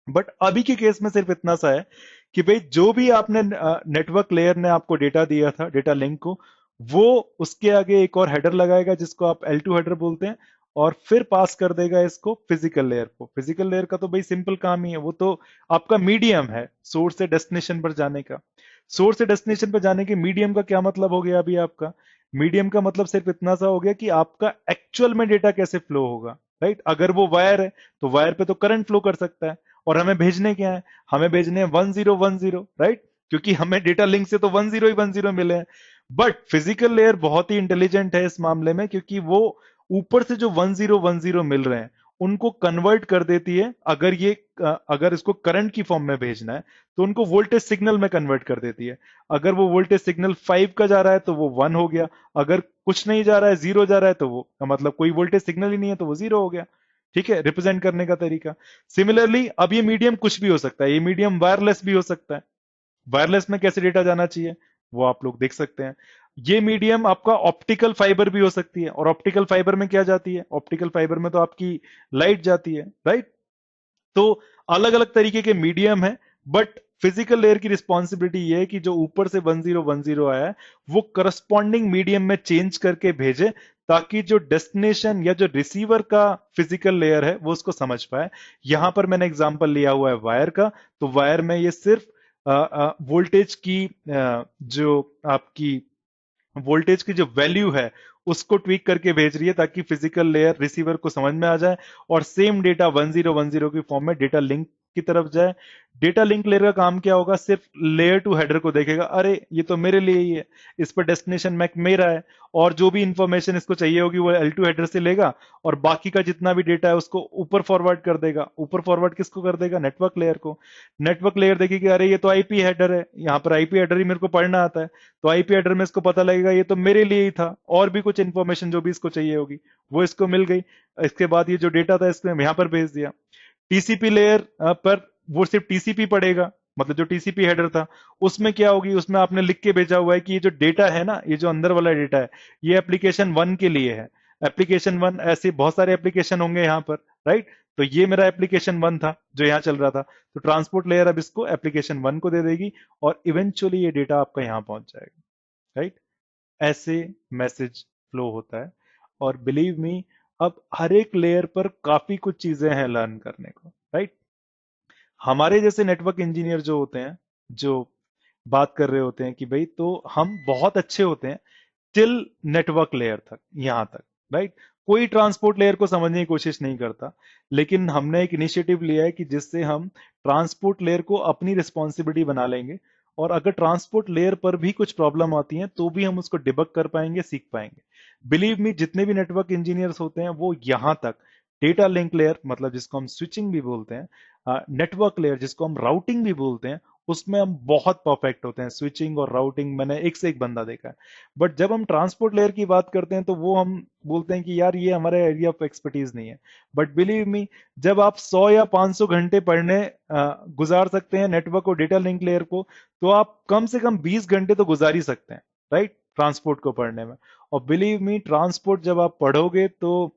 बट अभी के केस में सिर्फ इतना सा है कि भाई जो भी आपने नेटवर्क लेयर ने आपको डेटा दिया था, डेटा लिंक को, वो उसके आगे एक और हेडर लगाएगा जिसको आप L2 हेडर बोलते हैं, और फिर पास कर देगा इसको फिजिकल लेयर को। फिजिकल लेयर का तो भाई सिंपल काम ही है, वो तो आपका मीडियम है सोर्स से डेस्टिनेशन पर जाने का। सोर्स से डेस्टिनेशन पर जाने के मीडियम का क्या मतलब हो गया अभी आपका? मीडियम का मतलब सिर्फ इतना सा हो गया कि आपका एक्चुअल में डेटा कैसे फ्लो होगा, राइट। अगर वो वायर है तो वायर पे तो करंट फ्लो कर सकता है, और हमें भेजने क्या है? हमें भेजने 1010, राइट, क्योंकि हमें डेटा लिंक से तो 10 ही 10 मिले हैं। बट फिजिकल लेयर बहुत ही इंटेलिजेंट है इस मामले में, क्योंकि वो ऊपर से जो 1010 मिल रहे हैं उनको कन्वर्ट कर देती है। अगर इसको करंट की फॉर्म में भेजना है तो उनको वोल्टेज सिग्नल में कन्वर्ट कर देती है। अगर वो वोल्टेज सिग्नल 5 का जा रहा है तो वो 1 हो गया, अगर कुछ नहीं जा रहा है, 0 जा रहा है, तो वो मतलब कोई वोल्टेज सिग्नल ही नहीं है तो वो 0 हो गया। ठीक है, रिप्रेजेंट करने का तरीका। सिमिलरली अब ये मीडियम कुछ भी हो सकता है, ये मीडियम वायरलेस भी हो सकता है। वायरलेस में कैसे डेटा जाना चाहिए वो आप लोग देख सकते हैं। ये मीडियम आपका ऑप्टिकल फाइबर भी हो सकती है, और ऑप्टिकल फाइबर में क्या जाती है? ऑप्टिकल फाइबर में तो आपकी लाइट जाती है, राइट। तो अलग अलग तरीके के मीडियम है। बट फिजिकल लेयर की रिस्पॉन्सिबिलिटी ये है कि जो ऊपर से 1010 आया है वो करस्पॉन्डिंग मीडियम में चेंज करके भेजे, ताकि जो डेस्टिनेशन या जो रिसीवर का फिजिकल लेयर है वो उसको समझ पाए। यहां पर मैंने एग्जांपल लिया हुआ है वायर का। तो वायर में ये सिर्फ वोल्टेज की जो आपकी वोल्टेज की जो वैल्यू है उसको ट्वीक करके भेज रही है, ताकि फिजिकल लेयर रिसीवर को समझ में आ जाए और सेम डेटा 1010 की फॉर्म में डेटा लिंक की तरफ जाए। डेटा लिंक लेयर का काम क्या होगा? सिर्फ लेयर टू हेडर को देखेगा, अरे ये तो मेरे लिए ही है, इस पर डेस्टिनेशन मैक मेरा है, और जो भी इंफॉर्मेशन इसको चाहिए होगी वो L2 हेडर से लेगा, और बाकी का जितना भी डेटा है उसको ऊपर फॉरवर्ड कर देगा। ऊपर फॉरवर्ड किसको कर देगा? नेटवर्क लेयर को। नेटवर्क लेयर देखेगी, अरे ये तो आईपी हेडर है, यहाँ पर आईपी हेडर ही मेरे को पढ़ना आता है, तो आईपी एड्रेस में इसको पता लगेगा ये तो मेरे लिए ही था, और भी कुछ इंफॉर्मेशन जो भी इसको चाहिए होगी वो इसको मिल गई। इसके बाद ये जो डेटा था इसको यहां पर भेज दिया। टीसीपी लेयर पर वो सिर्फ टीसीपी पढ़ेगा, मतलब जो टीसीपी हेडर था उसमें क्या होगी, उसमें आपने लिख के भेजा हुआ है कि ये जो डेटा है ना, ये जो अंदर वाला डेटा है, ये एप्लीकेशन 1 के लिए है। एप्लीकेशन 1, ऐसे बहुत सारे एप्लीकेशन होंगे यहाँ पर, राइट। तो ये मेरा एप्लीकेशन 1 था जो यहाँ चल रहा था, तो ट्रांसपोर्ट लेयर अब इसको एप्लीकेशन 1 को दे देगी, और इवेंचुअली ये डेटा आपका यहाँ पहुंच जाएगा, राइट। ऐसे मैसेज फ्लो होता है। और बिलीव मी, अब हर एक लेयर पर काफी कुछ चीजें हैं लर्न करने को, राइट। हमारे जैसे नेटवर्क इंजीनियर जो होते हैं, जो बात कर रहे होते हैं कि भाई, तो हम बहुत अच्छे होते हैं टिल नेटवर्क लेयर तक, यहां तक, राइट। कोई ट्रांसपोर्ट लेयर को समझने की कोशिश नहीं करता। लेकिन हमने एक इनिशिएटिव लिया है कि जिससे हम ट्रांसपोर्ट लेयर को अपनी रिस्पॉन्सिबिलिटी बना लेंगे, और अगर ट्रांसपोर्ट लेयर पर भी कुछ प्रॉब्लम आती है तो भी हम उसको डिबग कर पाएंगे, सीख पाएंगे। बिलीव मी, जितने भी नेटवर्क इंजीनियर्स होते हैं वो यहां तक डेटा लिंक लेयर, मतलब जिसको हम स्विचिंग भी बोलते हैं, नेटवर्क लेयर जिसको हम राउटिंग भी बोलते हैं, उसमें हम बहुत परफेक्ट होते हैं, स्विचिंग और राउटिंग मैंने एक से एक बंदा देखा है। बट जब हम ट्रांसपोर्ट लेयर की बात करते हैं तो वो हम बोलते हैं कि यार ये हमारा एरिया ऑफ एक्सपर्टीज नहीं है। बट बिलीव मी, जब आप 100 या 500 घंटे पढ़ने गुजार सकते हैं नेटवर्क और डेटा लिंक लेयर को, तो आप कम से कम 20 घंटे तो गुजार ही सकते हैं, राइट, ट्रांसपोर्ट को पढ़ने में। और बिलीव मी, ट्रांसपोर्ट जब आप पढ़ोगे तो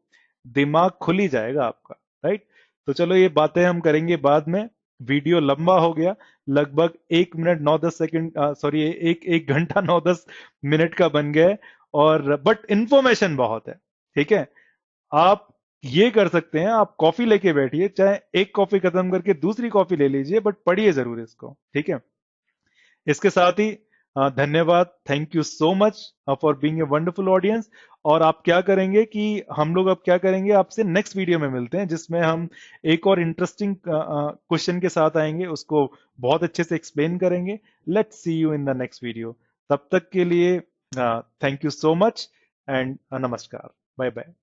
दिमाग खुल ही जाएगा आपका, राइट। तो चलो ये बातें हम करेंगे बाद में। वीडियो लंबा हो गया, लगभग 1 मिनट 9-10 सेकंड, सॉरी, एक एक घंटा 9-10 मिनट का बन गया है। और बट इंफॉर्मेशन बहुत है, ठीक है। आप ये कर सकते हैं, आप कॉफी लेके बैठिए, चाहे एक कॉफी खत्म करके दूसरी कॉफी ले लीजिए, बट पढ़िए जरूर इसको, ठीक है। इसके साथ ही धन्यवाद, thank you so much for being a wonderful audience. और आप क्या करेंगे कि हम लोग अब क्या करेंगे, आपसे नेक्स्ट वीडियो में मिलते हैं, जिसमें हम एक और इंटरेस्टिंग क्वेश्चन के साथ आएंगे, उसको बहुत अच्छे से एक्सप्लेन करेंगे। Let's see you in the next video. तब तक के लिए thank you so much and नमस्कार, बाय बाय।